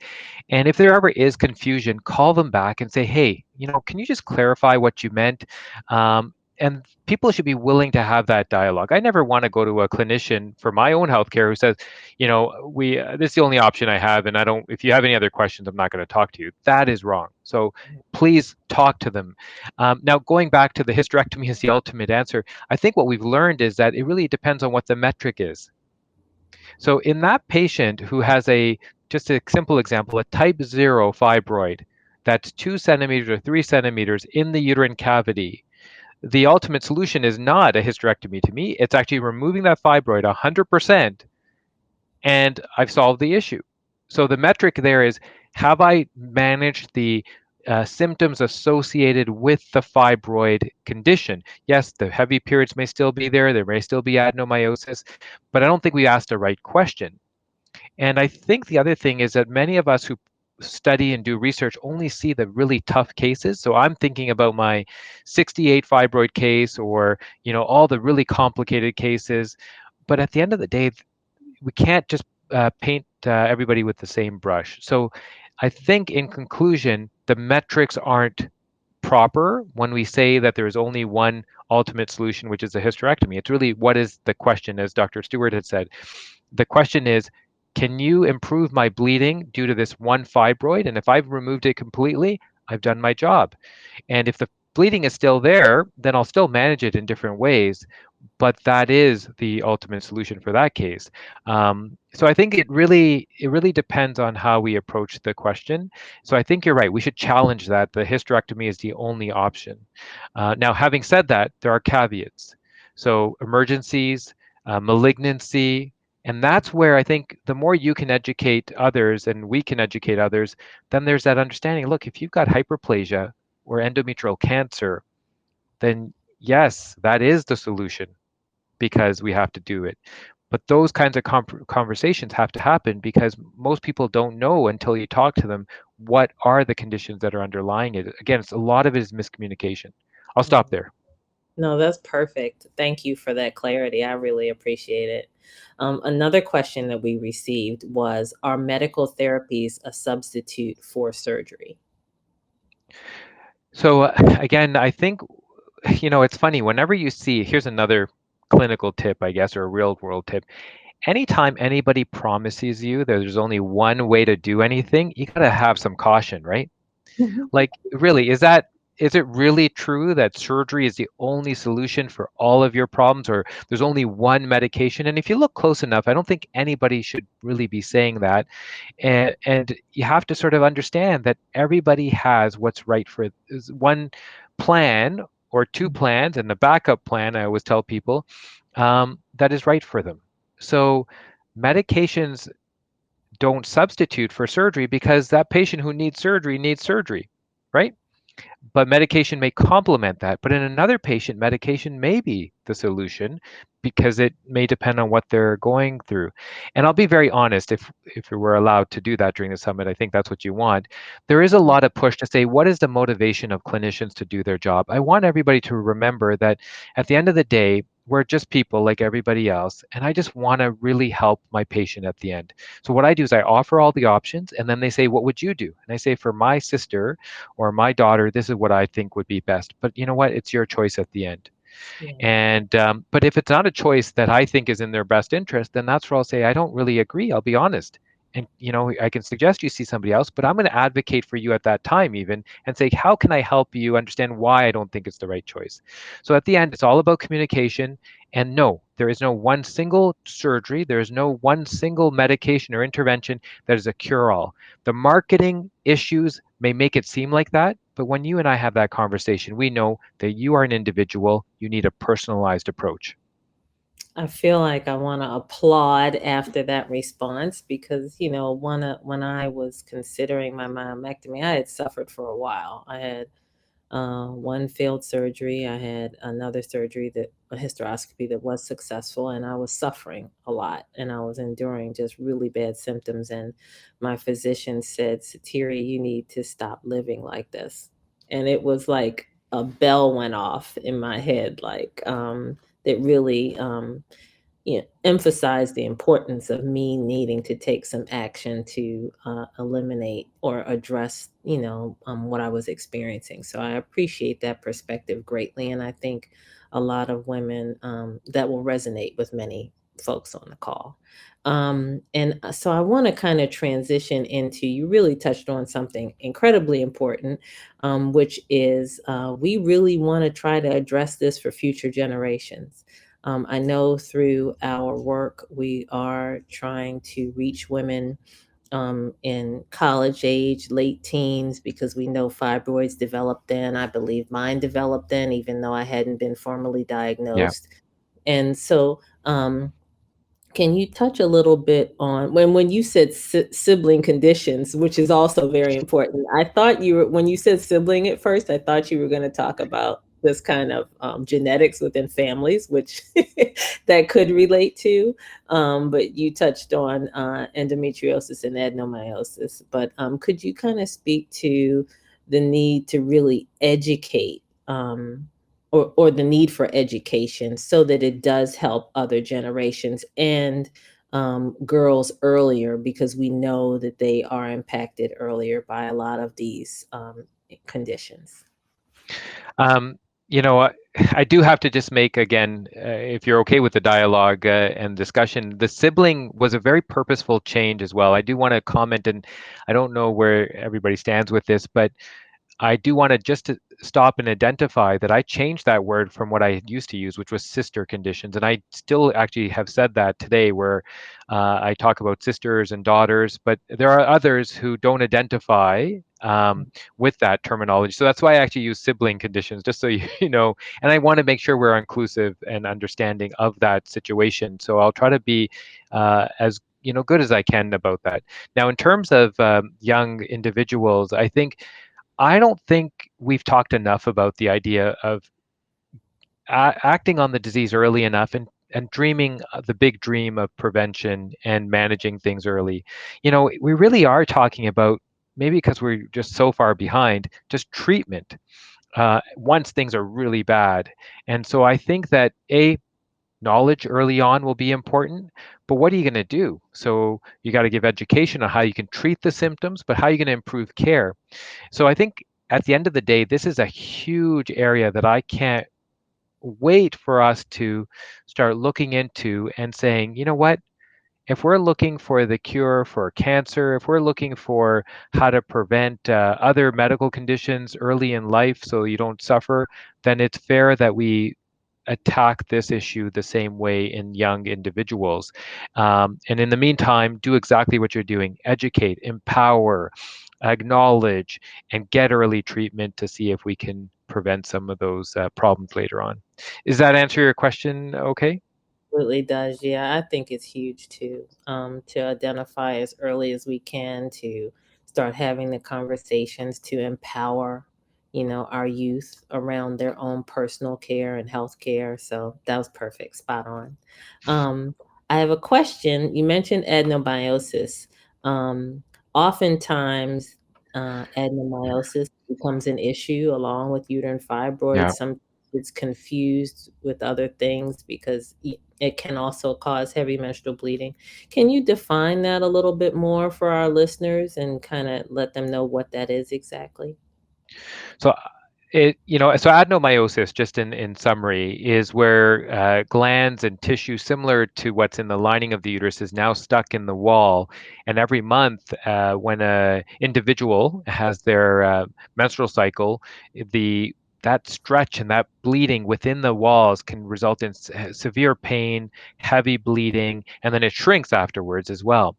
And if there ever is confusion, call them back and say, hey, you know, can you just clarify what you meant? And people should be willing to have that dialogue. I never want to go to a clinician for my own healthcare who says, you know, this is the only option I have, and I don't. If you have any other questions, I'm not going to talk to you. That is wrong. So please talk to them. Now, going back to the hysterectomy is the ultimate answer. I think what we've learned is that it really depends on what the metric is. So in that patient who has just a simple example, a type 0 fibroid that's 2 centimeters or 3 centimeters in the uterine cavity, the ultimate solution is not a hysterectomy to me. It's actually removing that fibroid 100%, and I've solved the issue. So the metric there is, have I managed the symptoms associated with the fibroid condition? Yes, the heavy periods may still be there. There may still be adenomyosis, but I don't think we asked the right question. And I think the other thing is that many of us who study and do research only see the really tough cases. So I'm thinking about my 68 fibroid case, or, you know, all the really complicated cases. But at the end of the day, we can't just paint everybody with the same brush. So I think in conclusion, the metrics aren't proper when we say that there is only one ultimate solution, which is a hysterectomy. It's really, what is the question, as Dr. Stewart had said. The question is, can you improve my bleeding due to this one fibroid? And if I've removed it completely, I've done my job. And if the bleeding is still there, then I'll still manage it in different ways. But that is the ultimate solution for that case. So I think it really depends on how we approach the question. So I think you're right. We should challenge that the hysterectomy is the only option. Now, having said that, there are caveats. So emergencies, malignancy, and that's where I think the more you can educate others and we can educate others, then there's that understanding. Look, if you've got hyperplasia or endometrial cancer, then yes, that is the solution, because we have to do it. But those kinds of conversations have to happen, because most people don't know until you talk to them what are the conditions that are underlying it. Again, a lot of it is miscommunication. I'll stop there. No, that's perfect. Thank you for that clarity. I really appreciate it. Another question that we received was, are medical therapies a substitute for surgery? So again, I think, you know, it's funny, whenever you see, here's another clinical tip, I guess, or a real world tip. Anytime anybody promises you that there's only one way to do anything, you got to have some caution, right? Like, really, is it really true that surgery is the only solution for all of your problems, or there's only one medication? And if you look close enough, I don't think anybody should really be saying that. And you have to sort of understand that everybody has what's right for one plan or two plans, and the backup plan, I always tell people, that is right for them. So medications don't substitute for surgery, because that patient who needs surgery, right? But medication may complement that. But in another patient, medication may be the solution, because it may depend on what they're going through. And I'll be very honest, if we're allowed to do that during the summit, I think that's what you want. There is a lot of push to say, what is the motivation of clinicians to do their job? I want everybody to remember that at the end of the day, we're just people like everybody else, and I just want to really help my patient at the end. So what I do is I offer all the options, and then they say, what would you do? And I say, for my sister or my daughter, this is what I think would be best. But you know what? It's your choice at the end. Yeah. And but if it's not a choice that I think is in their best interest, then that's where I'll say, I don't really agree. I'll be honest. And you know, I can suggest you see somebody else, but I'm going to advocate for you at that time even, and say, how can I help you understand why I don't think it's the right choice? So at the end, it's all about communication. And no, there is no one single surgery. There is no one single medication or intervention that is a cure-all. The marketing issues may make it seem like that, but when you and I have that conversation, we know that you are an individual, you need a personalized approach. I feel like I want to applaud after that response because, when I was considering my myomectomy, I had suffered for a while. I had one failed surgery. I had another surgery, a hysteroscopy that was successful, and I was suffering a lot, and I was enduring just really bad symptoms. And my physician said, "Satiri, you need to stop living like this." And it was like a bell went off in my head, like that really emphasize the importance of me needing to take some action to eliminate or address, what I was experiencing. So I appreciate that perspective greatly, and I think a lot of women that will resonate with many folks on the call. And so I want to kind of transition into, you really touched on something incredibly important, which is we really want to try to address this for future generations. I know through our work, we are trying to reach women in college age, late teens, because we know fibroids develop then. I believe mine developed then, even though I hadn't been formally Yeah. diagnosed. And so, can you touch a little bit on when you said sibling conditions, which is also very important? I thought when you said sibling at first, I thought you were going to talk about this kind of genetics within families, which that could relate to. But you touched on endometriosis and adenomyosis. But could you kind of speak to the need to really educate? Or the need for education so that it does help other generations and girls earlier, because we know that they are impacted earlier by a lot of these conditions. I do have to just make, again, if you're okay with the dialogue and discussion, the sibling was a very purposeful change as well. I do want to comment, and I don't know where everybody stands with this, but I do want to just to stop and identify that I changed that word from what I used to use, which was sister conditions. And I still actually have said that today, where I talk about sisters and daughters, but there are others who don't identify with that terminology. So that's why I actually use sibling conditions, just so you know. And I want to make sure we're inclusive and understanding of that situation. So I'll try to be as good as I can about that. Now, in terms of young individuals, I don't think we've talked enough about the idea of acting on the disease early enough and dreaming the big dream of prevention and managing things early. We really are talking about, maybe because we're just so far behind, just treatment once things are really bad. And so I think that knowledge early on will be important, but what are you going to do? So you got to give education on how you can treat the symptoms, but how are you going to improve care? So I think at the end of the day, this is a huge area that I can't wait for us to start looking into and saying, you know what? If we're looking for the cure for cancer, if we're looking for how to prevent other medical conditions early in life so you don't suffer, then it's fair that we attack this issue the same way in young individuals. And in the meantime, do exactly what you're doing: educate, empower, acknowledge, and get early treatment to see if we can prevent some of those problems later on. Does that answer your question okay? Absolutely does. Yeah, I think it's huge too, to identify as early as we can, to start having the conversations to empower, our youth around their own personal care and health care. So that was perfect, spot on. I have a question. You mentioned adenomyosis. Um, Oftentimes, adenomyosis becomes an issue along with uterine fibroids. Yeah. Some it's confused with other things because it can also cause heavy menstrual bleeding. Can you define that a little bit more for our listeners and kind of let them know what that is exactly? So so adenomyosis, just in summary, is where glands and tissue similar to what's in the lining of the uterus is now stuck in the wall. And every month, when an individual has their menstrual cycle, that stretch and that bleeding within the walls can result in severe pain, heavy bleeding, and then it shrinks afterwards as well.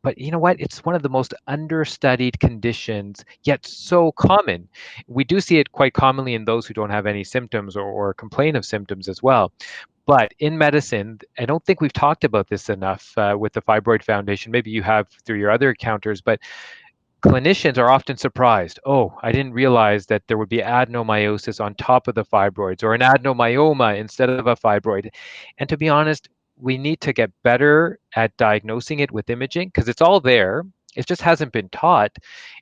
but you know what? It's one of the most understudied conditions, yet so common. We do see it quite commonly in those who don't have any symptoms or complain of symptoms as well. But in medicine, I don't think we've talked about this enough with the Fibroid Foundation. Maybe you have through your other encounters, but clinicians are often surprised. Oh, I didn't realize that there would be adenomyosis on top of the fibroids or an adenomyoma instead of a fibroid. And to be honest, we need to get better at diagnosing it with imaging because it's all there. It just hasn't been taught.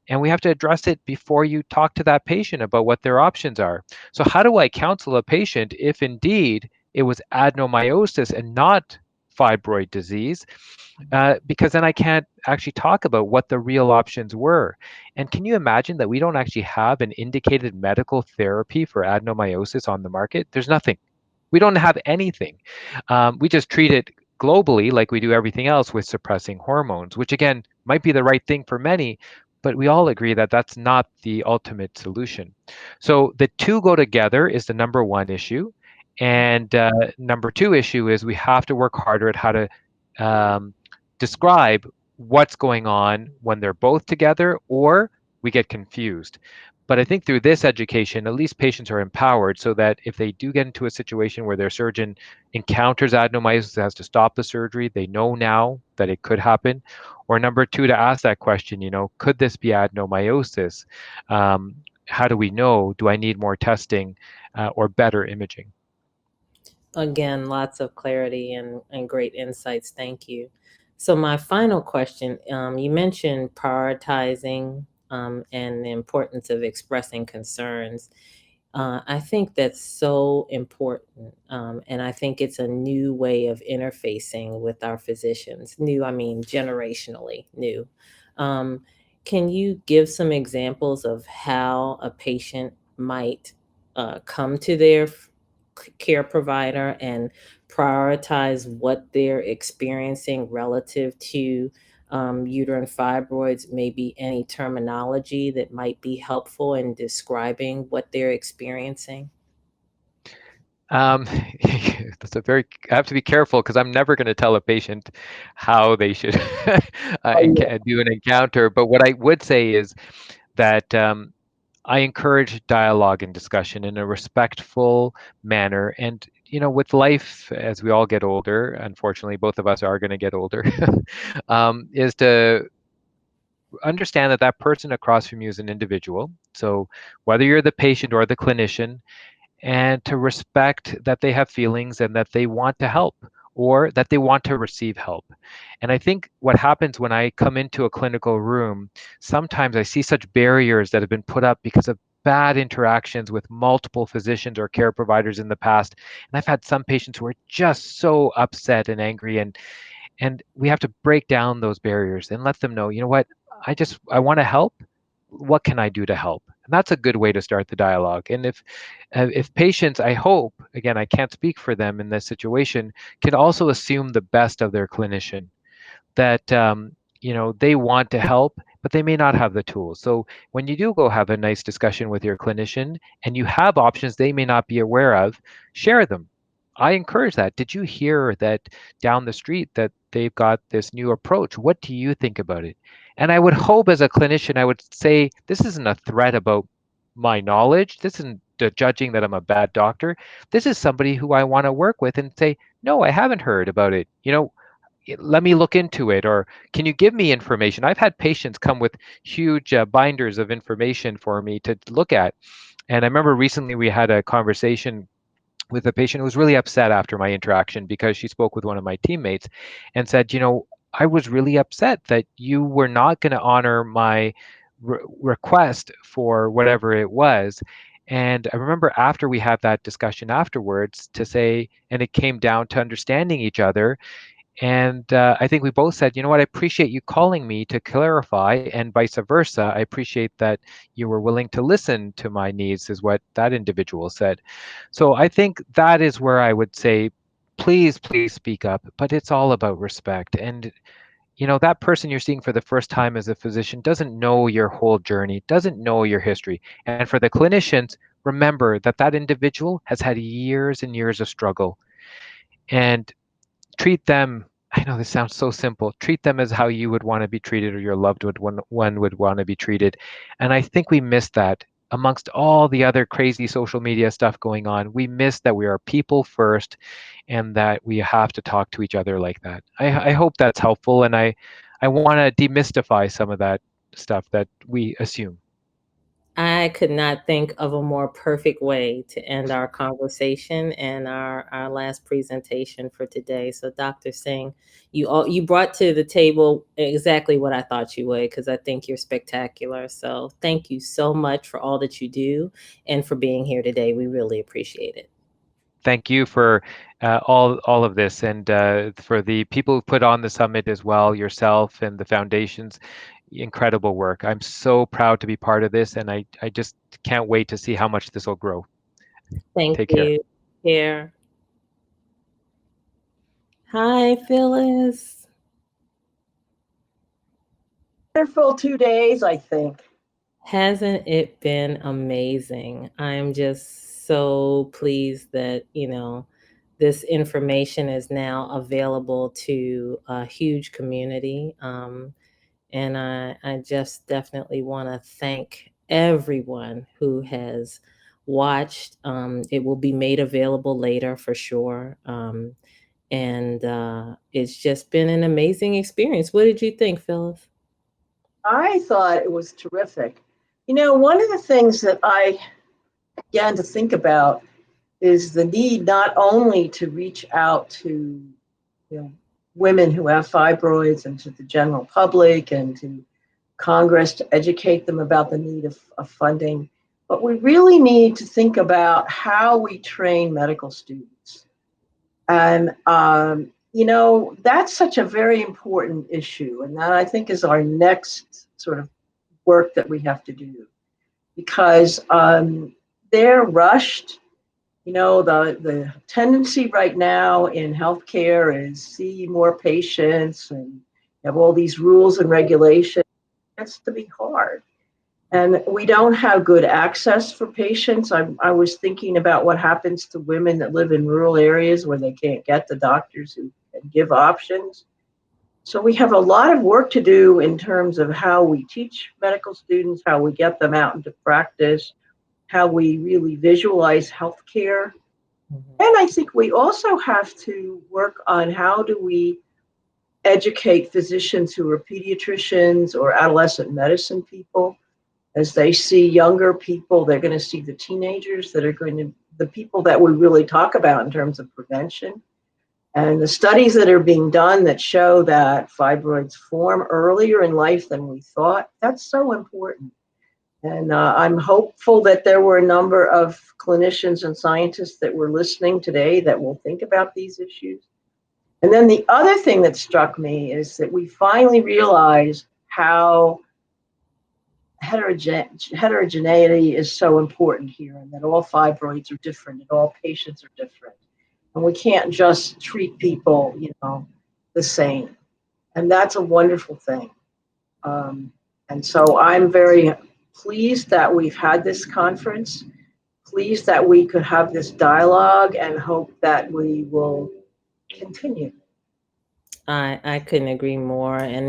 And we have to address it before you talk to that patient about what their options are. So, how do I counsel a patient if indeed it was adenomyosis and not fibroid disease? Because then I can't actually talk about what the real options were. And can you imagine that we don't actually have an indicated medical therapy for adenomyosis on the market? There's nothing. We don't have anything. We just treat it globally like we do everything else with suppressing hormones, which again might be the right thing for many, but we all agree that that's not the ultimate solution. So the two go together is the number one issue. And number two issue is we have to work harder at how to describe what's going on when they're both together, or we get confused. But I think through this education, at least patients are empowered so that if they do get into a situation where their surgeon encounters adenomyosis, has to stop the surgery, they know now that it could happen. Or number two, to ask that question, could this be adenomyosis? How do we know? Do I need more testing or better imaging? Again, lots of clarity and great insights. Thank you. So my final question, you mentioned prioritizing and the importance of expressing concerns. I think that's so important. And I think it's a new way of interfacing with our physicians. New, I mean, generationally new. Can you give some examples of how a patient might come to their care provider and prioritize what they're experiencing relative to uterine fibroids, maybe any terminology that might be helpful in describing what they're experiencing? That's I have to be careful because I'm never going to tell a patient how they should do an encounter. But what I would say is that I encourage dialogue and discussion in a respectful manner. And, with life, as we all get older, unfortunately, both of us are going to get older, is to understand that that person across from you is an individual. So whether you're the patient or the clinician, and to respect that they have feelings and that they want to help or that they want to receive help. And I think what happens when I come into a clinical room, sometimes I see such barriers that have been put up because of bad interactions with multiple physicians or care providers in the past. And I've had some patients who are just so upset and angry, and we have to break down those barriers and let them know, you know what, I want to help. What can I do to help? And that's a good way to start the dialogue. And if patients, I hope, again, I can't speak for them in this situation, can also assume the best of their clinician, that they want to help, but they may not have the tools. So when you do go have a nice discussion with your clinician and you have options they may not be aware of, share them. I encourage that. Did you hear that down the street that they've got this new approach? What do you think about it? And I would hope as a clinician, I would say, this isn't a threat about my knowledge. This isn't judging that I'm a bad doctor. This is somebody who I want to work with and say, no, I haven't heard about it. Let me look into it, or can you give me information? I've had patients come with huge binders of information for me to look at. And I remember recently we had a conversation with a patient who was really upset after my interaction because she spoke with one of my teammates and said, I was really upset that you were not going to honor my request for whatever it was. And I remember after we had that discussion afterwards to say, and it came down to understanding each other. And I think we both said, you know what, I appreciate you calling me to clarify, and vice versa. I appreciate that you were willing to listen to my needs, is what that individual said. So I think that is where I would say, please speak up, but it's all about respect. And, that person you're seeing for the first time as a physician doesn't know your whole journey, doesn't know your history. And for the clinicians, remember that that individual has had years and years of struggle. And treat them I know this sounds so simple. Treat them as how you would want to be treated or your loved one would want to be treated. And I think we missed that amongst all the other crazy social media stuff going on. We missed that we are people first and that we have to talk to each other like that. I hope that's helpful. And I want to demystify some of that stuff that we assume. I could not think of a more perfect way to end our conversation and our last presentation for today. So Dr. Singh, you brought to the table exactly what I thought you would, because I think you're spectacular. So thank you so much for all that you do and for being here today. We really appreciate it. Thank you for all of this, and for the people who put on the summit as well, yourself and the foundations. Incredible work. I'm so proud to be part of this, and I just can't wait to see how much this will grow. Thank Take care. you. Here. Hi, Phyllis. Wonderful 2 days, I think. Hasn't it been amazing? I'm just so pleased that, this information is now available to a huge community. And I just definitely want to thank everyone who has watched. It will be made available later for sure. And it's just been an amazing experience. What did you think, Phyllis? I thought it was terrific. One of the things that I began to think about is the need not only to reach out to women who have fibroids and to the general public and to Congress to educate them about the need of funding, but we really need to think about how we train medical students. And, that's such a very important issue. And that I think is our next sort of work that we have to do, because they're rushed. The tendency right now in healthcare is see more patients and have all these rules and regulations. That's to be hard. And we don't have good access for patients. I was thinking about what happens to women that live in rural areas where they can't get the doctors who can give options. So we have a lot of work to do in terms of how we teach medical students, how we get them out into practice, how we really visualize healthcare. And I think we also have to work on how do we educate physicians who are pediatricians or adolescent medicine people. As they see younger people, they're going to see the teenagers that are the people that we really talk about in terms of prevention. And the studies that are being done that show that fibroids form earlier in life than we thought, that's so important. And I'm hopeful that there were a number of clinicians and scientists that were listening today that will think about these issues. And then the other thing that struck me is that we finally realized how heterogeneity is so important here, and that all fibroids are different and all patients are different. And we can't just treat people, the same. And that's a wonderful thing. And so I'm very pleased that we've had this conference, pleased that we could have this dialogue, and hope that we will continue. I couldn't agree more. And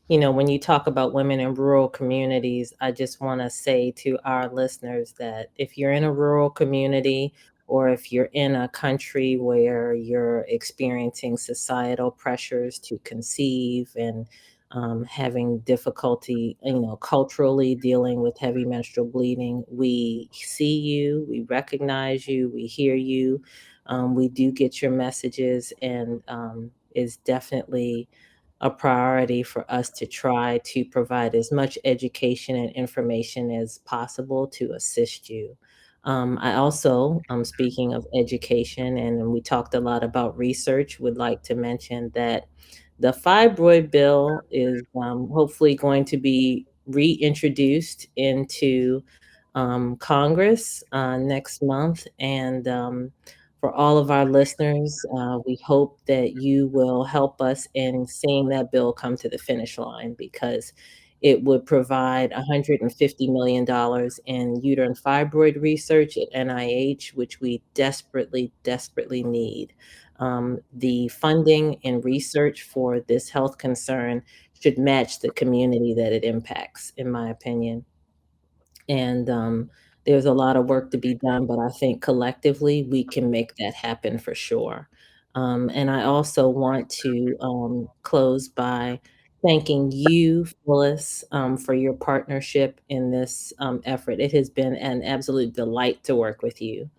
when you talk about women in rural communities, I just want to say to our listeners that if you're in a rural community or if you're in a country where you're experiencing societal pressures to conceive and having difficulty, culturally dealing with heavy menstrual bleeding, we see you, we recognize you, we hear you. We do get your messages, and is definitely a priority for us to try to provide as much education and information as possible to assist you. I also, speaking of education, and we talked a lot about research, would like to mention that the fibroid bill is hopefully going to be reintroduced into Congress next month. And for all of our listeners, we hope that you will help us in seeing that bill come to the finish line, because it would provide $150 million in uterine fibroid research at NIH, which we desperately, desperately need. the funding and research for this health concern should match the community that it impacts, in my opinion. And there's a lot of work to be done, but I think collectively we can make that happen for sure. And I also want to close by thanking you, Phyllis, for your partnership in this effort. It has been an absolute delight to work with you.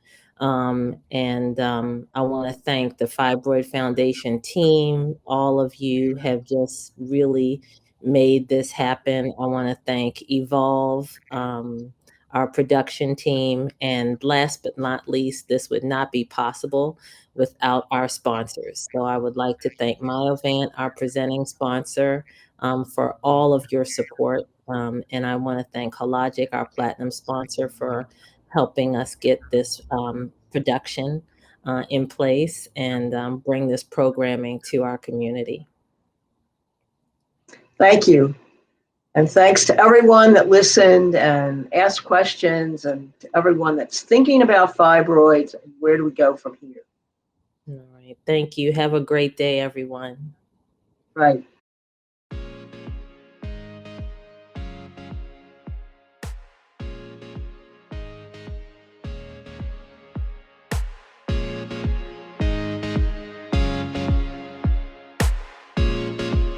And I want to thank the Fibroid Foundation team. All of you have just really made this happen. I want to thank Evolve, our production team, and last but not least, this would not be possible without our sponsors. So I would like to thank Myovant, our presenting sponsor, for all of your support. And I want to thank Hologic, our platinum sponsor, for helping us get this production in place and bring this programming to our community. Thank you. And thanks to everyone that listened and asked questions, and to everyone that's thinking about fibroids and where do we go from here. All right. Thank you. Have a great day, everyone. Right.